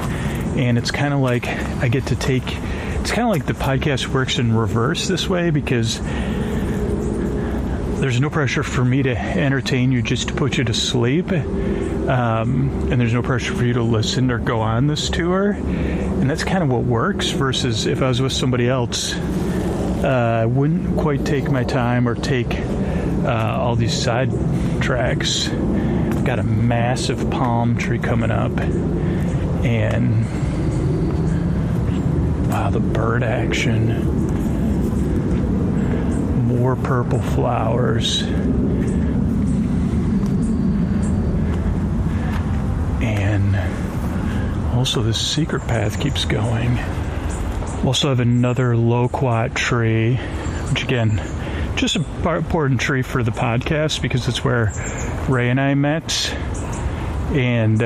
And it's kind of like I get to take, it's kind of like the podcast works in reverse this way, because there's no pressure for me to entertain you just to put you to sleep. And there's no pressure for you to listen or go on this tour. And that's kind of what works, versus if I was with somebody else, I wouldn't quite take my time or take all these side tracks. I've got a massive palm tree coming up, And wow, the bird action. More purple flowers. And also this secret path keeps going. We also have another loquat tree, which again, just an important tree for the podcast because it's where Ray and I met. And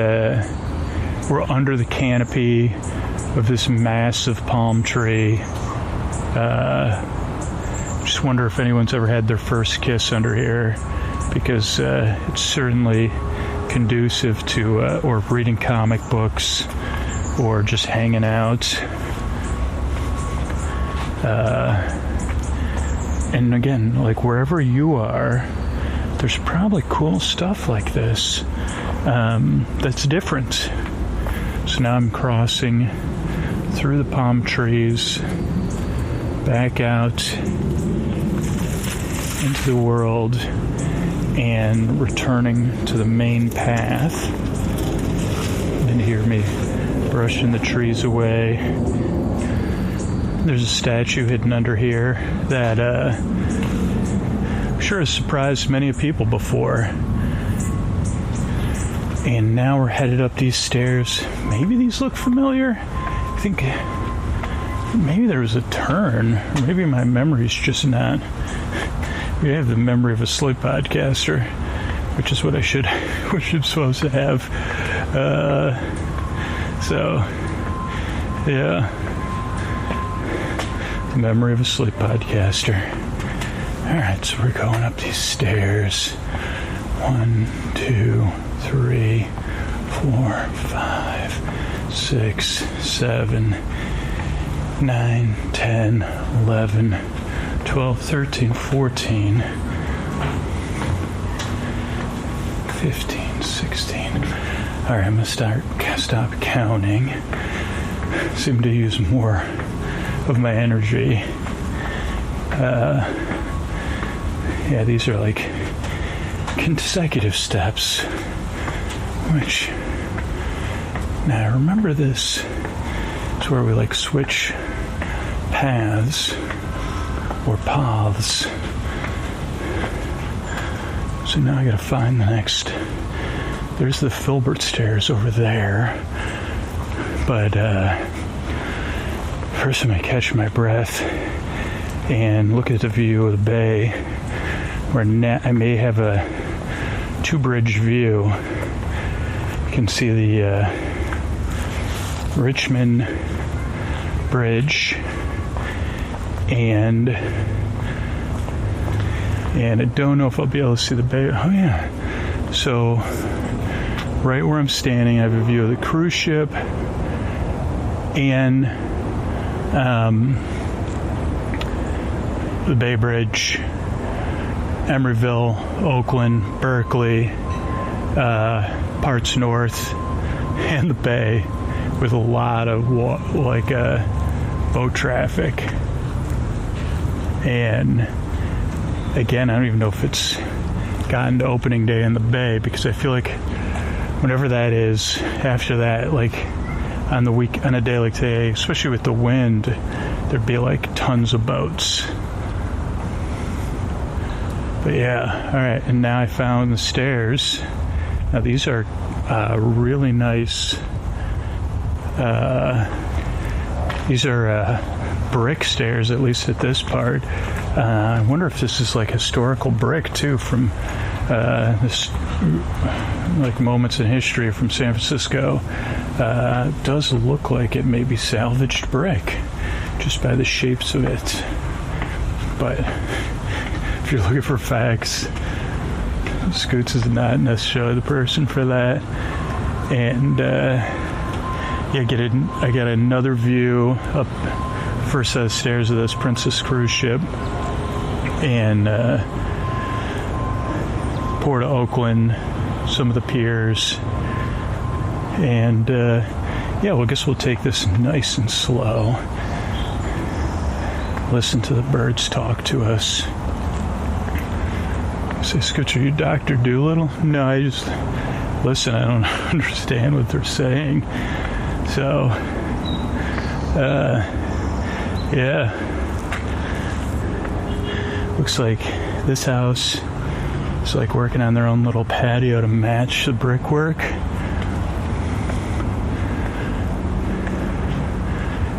we're under the canopy of this massive palm tree. Just wonder if anyone's ever had their first kiss under here, because it's certainly conducive to or reading comic books or just hanging out. And again, like wherever you are, there's probably cool stuff like this that's different. So now I'm crossing through the palm trees, back out into the world, and returning to the main path. You can hear me brushing the trees away. There's a statue hidden under here that I'm sure has surprised many people before. And now we're headed up these stairs. Maybe these look familiar. I think maybe there was a turn. Or maybe my memory's just not. We have the memory of a sleep podcaster, which is what I'm supposed to have. So, yeah. The memory of a sleep podcaster. Alright, so we're going up these stairs. 1, 2, 3, 4, 5, 6, 7, 9, 10, 11, 12, 13, 14, 15, 16. Alright, I'm going to stop counting. Seem to use more of my energy. Yeah, these are like consecutive steps, which, now I remember this. It's where we like switch paths or paths. So now I gotta find the next. There's the Filbert stairs over there, but first I'm gonna catch my breath and look at the view of the bay, where I may have a 2-bridge view. You can see the Richmond Bridge, and I don't know if I'll be able to see the bay. Oh yeah. So right where I'm standing, I have a view of the cruise ship and the Bay Bridge, Emeryville, Oakland, Berkeley, parts north, and the bay, with a lot of boat traffic. And again, I don't even know if it's gotten to opening day in the bay, because I feel like whenever that is, after that, like on a day like today, especially with the wind, there'd be like tons of boats. But yeah, all right, and now I found the stairs. Now these are really nice. These are brick stairs, at least at this part. I wonder if this is like historical brick too, from this like moments in history from San Francisco. It does look like it may be salvaged brick, just by the shapes of it. But if you're looking for facts, Scoots is not necessarily the person for that. And yeah, I got another view up first set of stairs of this Princess cruise ship, and Port of Oakland, some of the piers, and yeah, well, I guess we'll take this nice and slow. Listen to the birds talk to us. Say, Scoots, are you Dr. Doolittle? No, I just listen. I don't understand what they're saying. So, yeah. Looks like this house is like working on their own little patio to match the brickwork.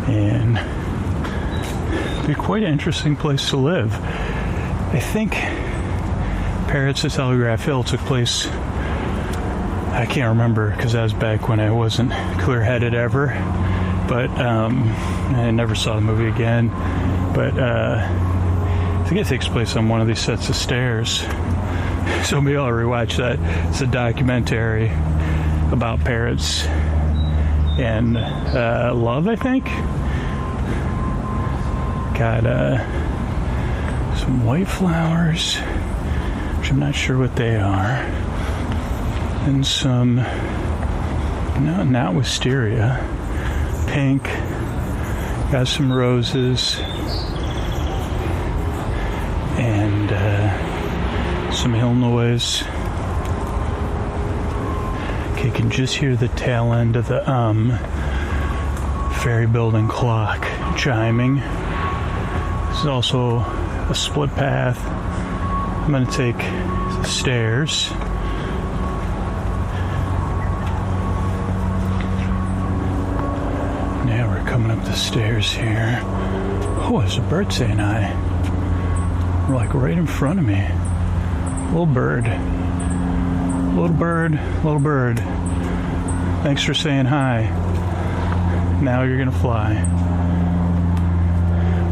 And it'd be quite an interesting place to live. I think Parrots at Telegraph Hill took place, I can't remember because that was back when I wasn't clear-headed ever, but I never saw the movie again. But I think it takes place on one of these sets of stairs. So maybe I'll rewatch that. It's a documentary about parrots and love, I think. Got some white flowers, which I'm not sure what they are, and some, no, not wisteria, pink. Got some roses and some hill noise. Okay, you can just hear the tail end of the ferry building clock chiming. This is also a split path. I'm going to take the stairs. Now we're coming up the stairs here. Oh, there's a bird saying hi. Like right in front of me. Little bird. Little bird, little bird. Thanks for saying hi. Now you're going to fly.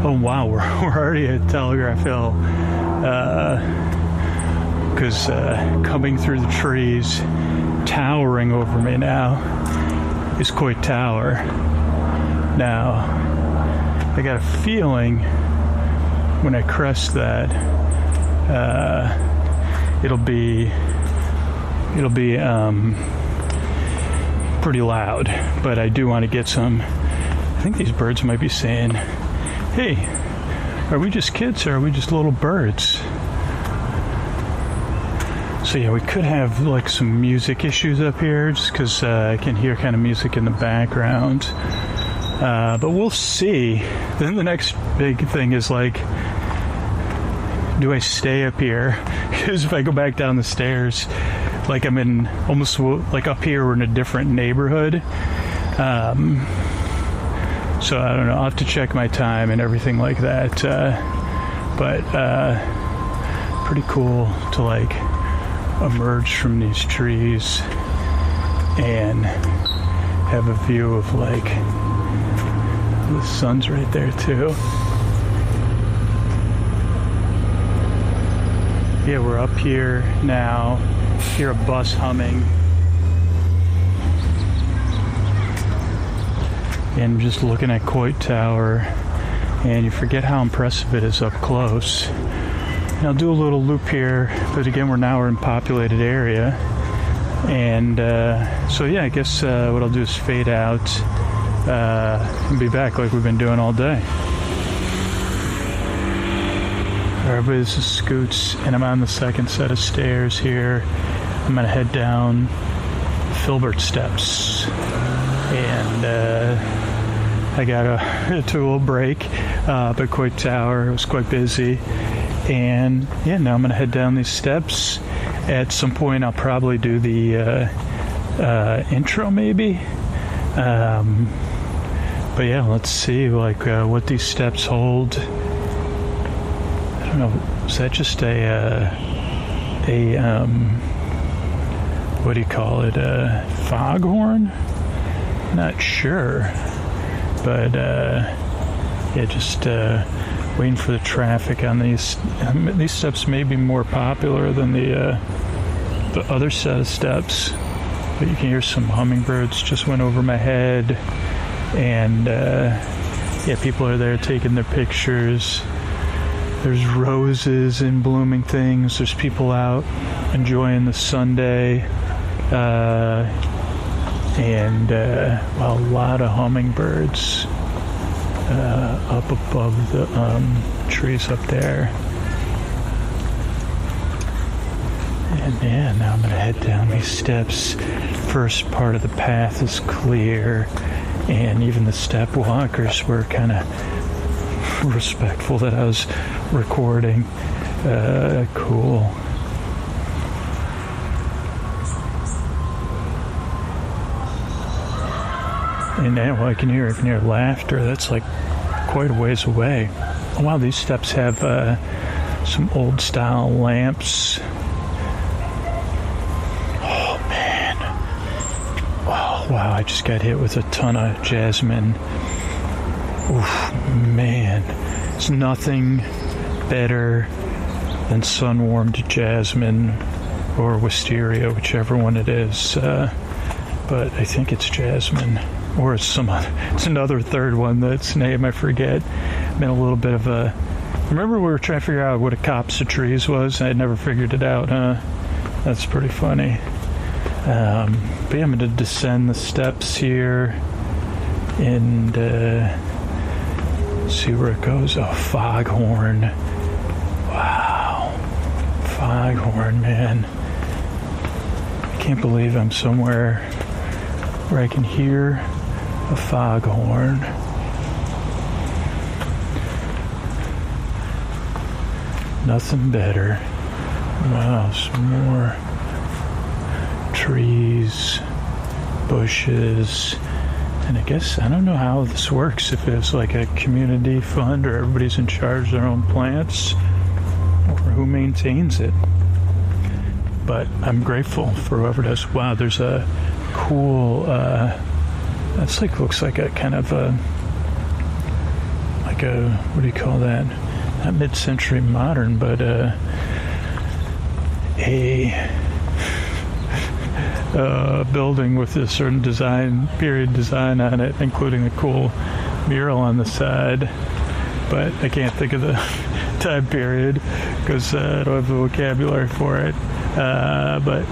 Oh wow, we're already at Telegraph Hill, because coming through the trees, towering over me now, is Coit Tower. Now, I got a feeling when I crest that, it'll be pretty loud, but I do want to get some. I think these birds might be saying, hey, are we just kids or are we just little birds? So yeah, we could have like some music issues up here just because I can hear kind of music in the background. But we'll see. Then the next big thing is like, do I stay up here? Because if I go back down the stairs, like I'm in almost like up here, we're in a different neighborhood. So I don't know, I'll have to check my time and everything like that. But pretty cool to like emerge from these trees and have a view of like, the sun's right there too. Yeah, we're up here now. Hear a bus humming. And just looking at Coit Tower, and you forget how impressive it is up close. And I'll do a little loop here, but again, we're in a populated area. And so yeah, I guess what I'll do is fade out and be back like we've been doing all day. Everybody, this is Scoots, and I'm on the second set of stairs here. I'm gonna head down Filbert Steps, and I took a little break, but Coit Tower was quite busy, and yeah, now I'm gonna head down these steps. At some point, I'll probably do the intro, maybe. But yeah, let's see like what these steps hold. I don't know, is that just a what do you call it, a foghorn? Not sure, but yeah, just waiting for the traffic on these. These steps may be more popular than the other set of steps, but you can hear some hummingbirds just went over my head, and yeah, people are there taking their pictures. There's roses and blooming things. There's people out enjoying the Sunday. And well, a lot of hummingbirds up above the trees up there. And yeah, now I'm going to head down these steps. First part of the path is clear, and even the step walkers were kind of respectful that I was recording. Cool. And now I can hear laughter. That's like quite a ways away. Oh, wow, these steps have some old style lamps. Oh man. Oh wow, I just got hit with a ton of jasmine. Oof, man. It's nothing better than sun-warmed jasmine or wisteria, whichever one it is. But I think it's jasmine. Or it's another third one that's name I forget. Been a little bit of a... Remember we were trying to figure out what a copse of trees was? I had never figured it out, huh? That's pretty funny. But yeah, I'm going to descend the steps here and see where it goes. Oh, foghorn. Wow. Foghorn, man. I can't believe I'm somewhere where I can hear a foghorn. Nothing better. Wow, some more trees, bushes, and I guess, I don't know how this works, if it's like a community fund or everybody's in charge of their own plants, or who maintains it. But I'm grateful for whoever does. Wow, there's a cool, that's like, looks like a kind of a, like a, what do you call that? Not mid-century modern, but a building with a certain period design on it, including a cool mural on the side. But I can't think of the time period because I don't have the vocabulary for it. But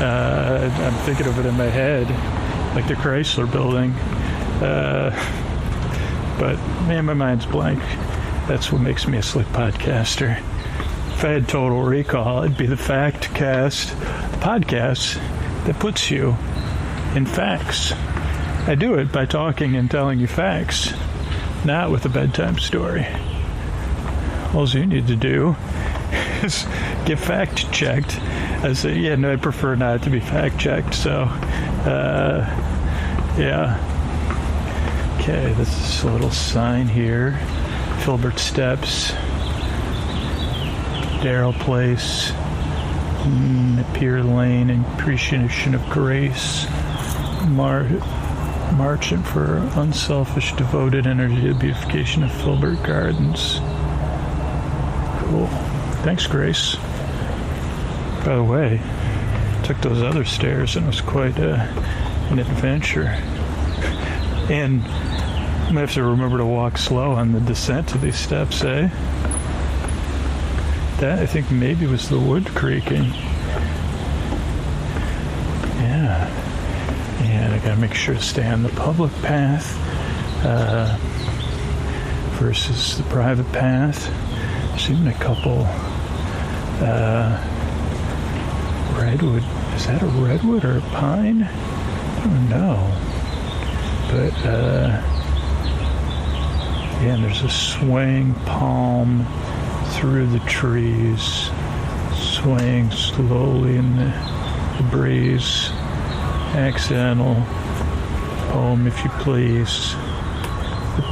I'm thinking of it in my head, like the Chrysler building. But man, my mind's blank. That's what makes me a slick podcaster. If I had total recall, it'd be the Fact Cast podcast that puts you in facts. I do it by talking and telling you facts, not with a bedtime story. All you need to do is get fact checked. I say, yeah, no, I prefer not to be fact checked. So, yeah. Okay, this is a little sign here. Filbert Steps, Darrell Place, Pier Lane, Appreciation of Grace, Marching for Unselfish, Devoted Energy to Beautification of Filbert Gardens. Cool. Thanks, Grace. By the way, took those other stairs and it was quite an adventure. And I'm going to have to remember to walk slow on the descent to these steps, eh? That, I think, maybe was the wood creaking. Yeah. And I got to make sure to stay on the public path versus the private path. There's even a couple redwood. Is that a redwood or a pine? I don't know. But, yeah, and there's a swaying palm through the trees, swaying slowly in the breeze. Accidental poem, if you please.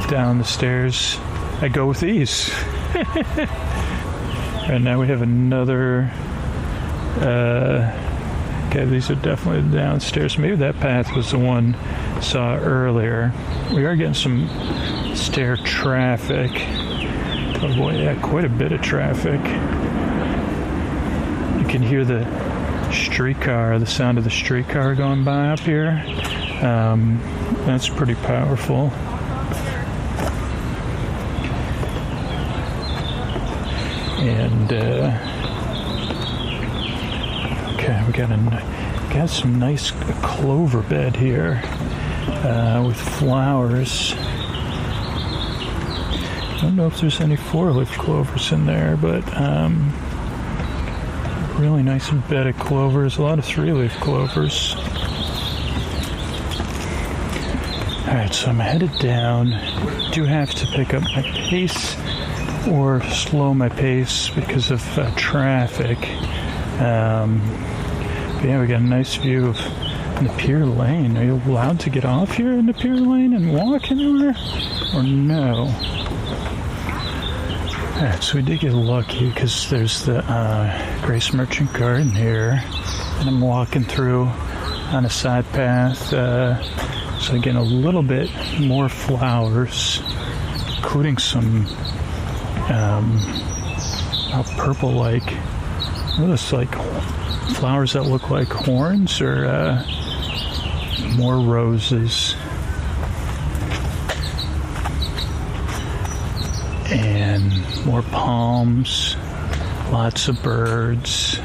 Down the stairs, I go with ease. And now we have another, okay, these are definitely downstairs. Maybe that path was the one I saw earlier. We are getting some stair traffic. Oh boy, yeah, quite a bit of traffic. You can hear the streetcar, the sound of the streetcar going by up here. That's pretty powerful. And okay, we got some nice clover bed here with flowers. I don't know if there's any 4-leaf clovers in there, but Really nice bed of clovers, a lot of 3-leaf clovers. Alright, so I'm headed down. Do have to pick up my pace or slow my pace because of traffic. But yeah, we got a nice view of Napier Lane. Are you allowed to get off here in Napier Lane and walk anywhere? Or no? Alright, so we did get lucky because there's the Grace Merchant Garden here. And I'm walking through on a side path. So I get a little bit more flowers, including some purple-like, what are those, like flowers that look like horns, or more roses. And more palms, lots of birds.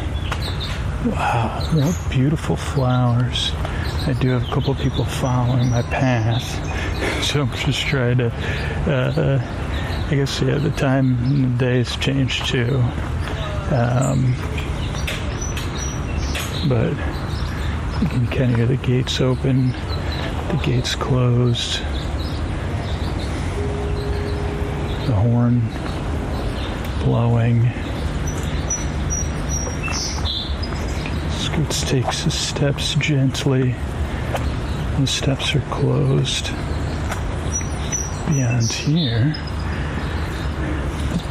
Wow, what beautiful flowers. I do have a couple of people following my path, so I'm just trying to, I guess, yeah, the time in the day has changed too. But you can kind of hear the gates open, the gates closed, the horn blowing. Scoots takes the steps gently. The steps are closed. Beyond here,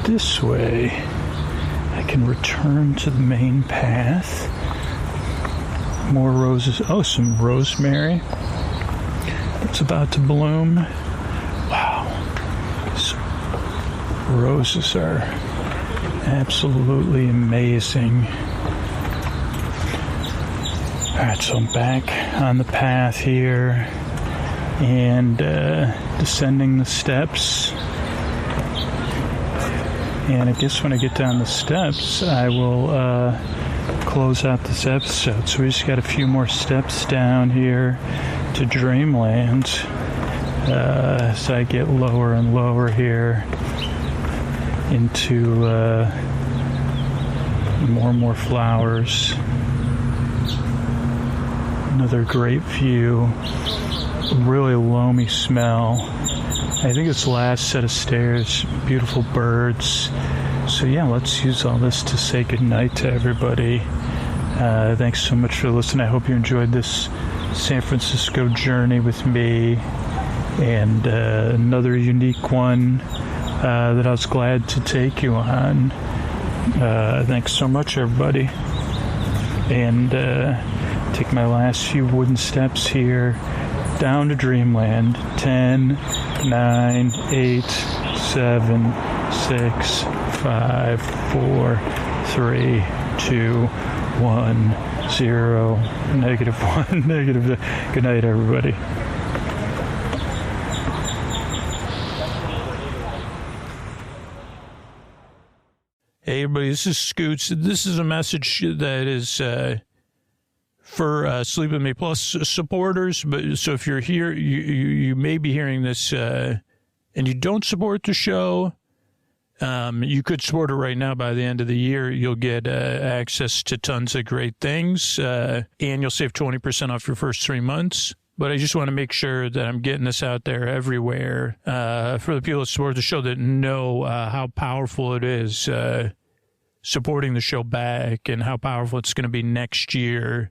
this way, I can return to the main path. More roses. Oh, some rosemary. It's about to bloom. Wow. These roses are absolutely amazing. Alright, so I'm back on the path here and descending the steps. And I guess when I get down the steps, I will close out this episode. So we just got a few more steps down here to Dreamland. As I get lower and lower here into more and more flowers. Another great view, really loamy smell. I think it's the last set of stairs, beautiful birds. So yeah, let's use all this to say goodnight to everybody. Thanks so much for listening. I hope you enjoyed this San Francisco journey with me, and another unique one that I was glad to take you on. Thanks so much, everybody. And take my last few wooden steps here down to Dreamland. 10, 9, 8, 7, 6, 5, 4, 3, 2, 1, 0, -1, negative. Good night, everybody. Hey, everybody, this is Scoots. This is a message that is for Sleep With Me Plus supporters. But so if you're here, you may be hearing this and you don't support the show, you could support it right now. By the end of the year, you'll get access to tons of great things, and you'll save 20% off your first 3 months. But I just want to make sure that I'm getting this out there everywhere for the people that support the show that know how powerful it is supporting the show back, and how powerful it's going to be next year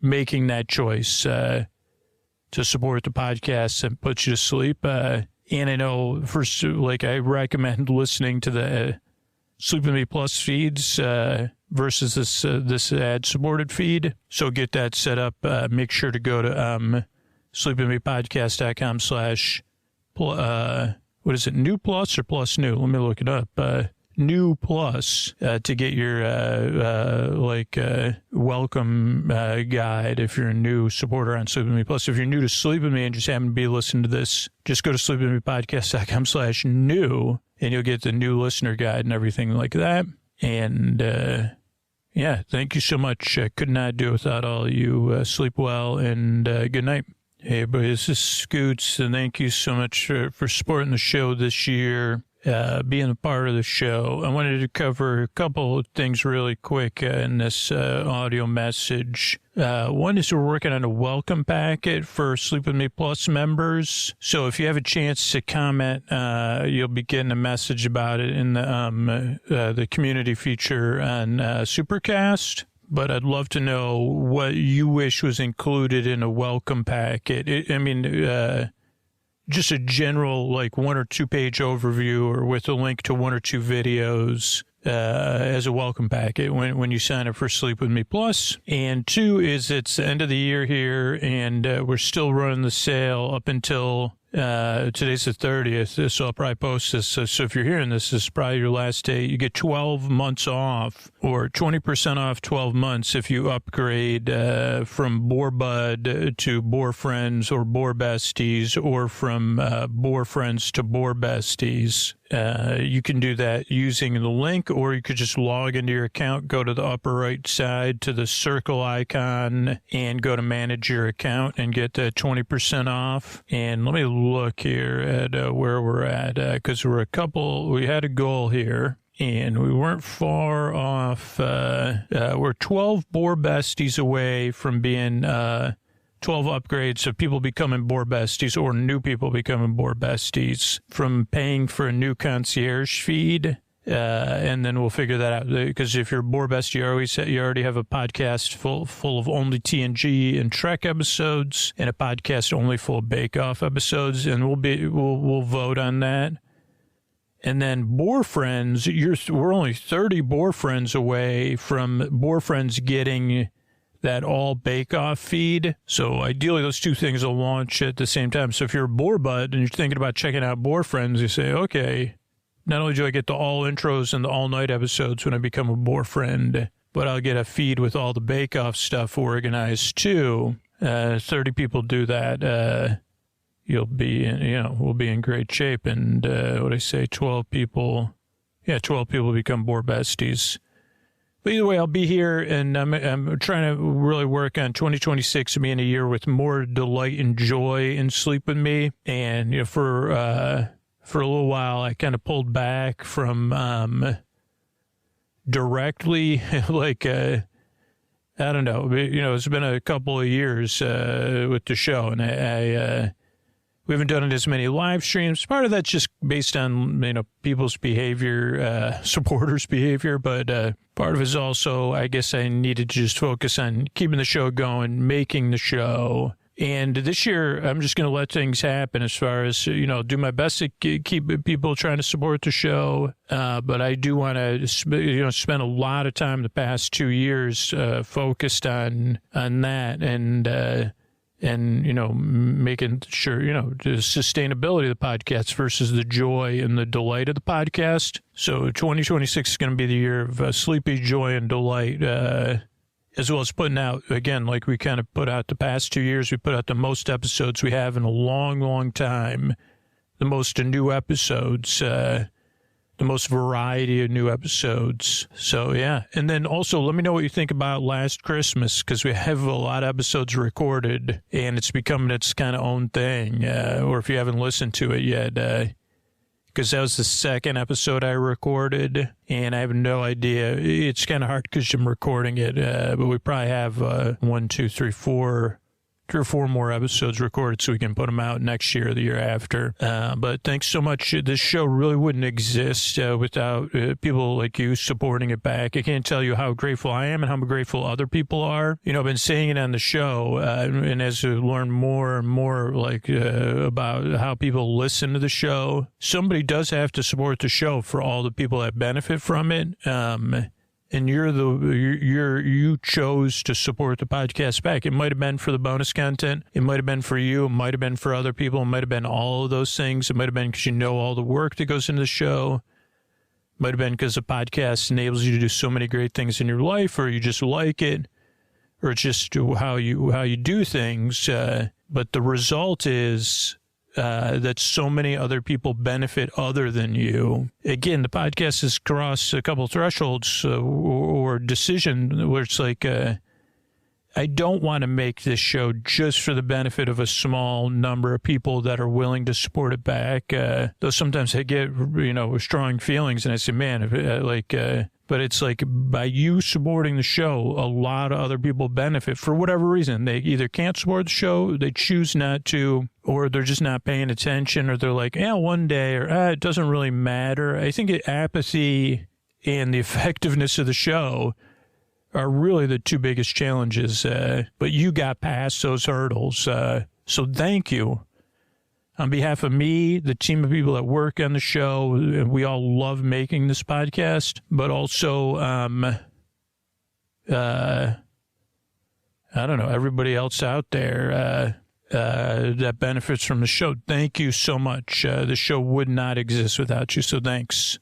making that choice to support the podcast that puts you to sleep. And I know, first, like, I recommend listening to the Sleep With Me Plus feeds versus this ad-supported feed. So get that set up. Make sure to go to sleepwithmepodcast.com/ what is it, New Plus or Plus New? Let me look it up. New Plus to get your welcome guide if you're a new supporter on Sleep With Me Plus. If you're new to Sleep With Me and just happen to be listening to this, just go to sleepwithmepodcast.com/new and you'll get the new listener guide and everything like that. And yeah, thank you so much. I could not do it without all you. Sleep well, and good night. Hey, everybody, this is Scoots, and thank you so much for supporting the show this year. being a part of the show. I wanted to cover a couple of things really quick in this audio message. One is we're working on a welcome packet for Sleep With Me Plus members. So if you have a chance to comment, you'll be getting a message about it in the community feature on Supercast. But I'd love to know what you wish was included in a welcome packet. Just a general, like, 1 or 2 page overview or with a link to 1 or 2 videos as a welcome packet when you sign up for Sleep With Me Plus. And 2 is it's the end of the year here, and we're still running the sale up until today's the 30th, so I'll probably post this. So if you're hearing this is probably your last day. You get 12 months off or 20% off 12 months if you upgrade from Boar Bud to Boar Friends or Boar Besties, or from Boar Friends to Boar Besties. You can do that using the link, or you could just log into your account, go to the upper right side to the circle icon and go to manage your account and get 20% off. And let me look here at where we're at, because we had a goal here and we weren't far off. We're 12 Boar Besties away from being 12 upgrades of people becoming Boar Besties, or new people becoming Boar Besties, from paying for a new concierge feed. And then we'll figure that out, because if you're a Boar Bestie, you already have a podcast full of only TNG and Trek episodes, and a podcast only full of Bake Off episodes, and we'll vote on that. And then Boar Friends, we're only 30 Boar Friends away from Boar Friends getting that all bake-off feed. So ideally, those 2 things will launch at the same time. So if you're a Boar Bud and you're thinking about checking out Boar Friends, you say, okay, not only do I get the all intros and the all-night episodes when I become a Boar Friend, but I'll get a feed with all the bake-off stuff organized too. 30 people do that. We'll be in great shape. And what I say, 12 people become Boar Besties. But either way, I'll be here, and I'm trying to really work on 2026 being a year with more delight and joy in Sleep With Me. And for a little while, I kind of pulled back from directly, like I don't know, it's been a couple of years with the show, and we haven't done it as many live streams. Part of that's just based on, people's behavior, supporters' behavior. But part of it is also, I guess I needed to just focus on keeping the show going, making the show. And this year, I'm just going to let things happen as far as, do my best to keep people trying to support the show. But I do want to, spend a lot of time the past 2 years focused on that, and making sure, the sustainability of the podcast versus the joy and the delight of the podcast. So 2026 is going to be the year of sleepy joy and delight, as well as putting out, again, like we kind of put out the past 2 years, we put out the most episodes we have in a long, long time, the most new episodes, the most variety of new episodes. So, yeah. And then also, let me know what you think about Last Christmas, because we have a lot of episodes recorded, and it's becoming its kind of own thing. Or if you haven't listened to it yet, because that was the second episode I recorded, and I have no idea. It's kind of hard because I'm recording it, but we probably have 3 or 4 more episodes recorded so we can put them out next year or the year after. But thanks so much. This show really wouldn't exist without people like you supporting it back. I can't tell you how grateful I am and how grateful other people are. I've been saying it on the show, and as we learn more and more about how people listen to the show, somebody does have to support the show for all the people that benefit from it. And you chose to support the podcast back. It might have been for the bonus content. It might have been for you. It might have been for other people. It might have been all of those things. It might have been because you know all the work that goes into the show. It might have been because the podcast enables you to do so many great things in your life, or you just like it, or it's just how you do things. But the result is that so many other people benefit other than you. Again, the podcast has crossed a couple thresholds or decision where it's like, I don't want to make this show just for the benefit of a small number of people that are willing to support it back. Though sometimes I get, strong feelings, and I say, man, but it's like by you supporting the show, a lot of other people benefit for whatever reason. They either can't support the show, they choose not to, or they're just not paying attention, or they're like, one day, or it doesn't really matter. I think apathy and the effectiveness of the show are really the two biggest challenges. But you got past those hurdles. So thank you. On behalf of me, the team of people that work on the show, we all love making this podcast, but also, I don't know, everybody else out there that benefits from the show. Thank you so much. The show would not exist without you, so thanks.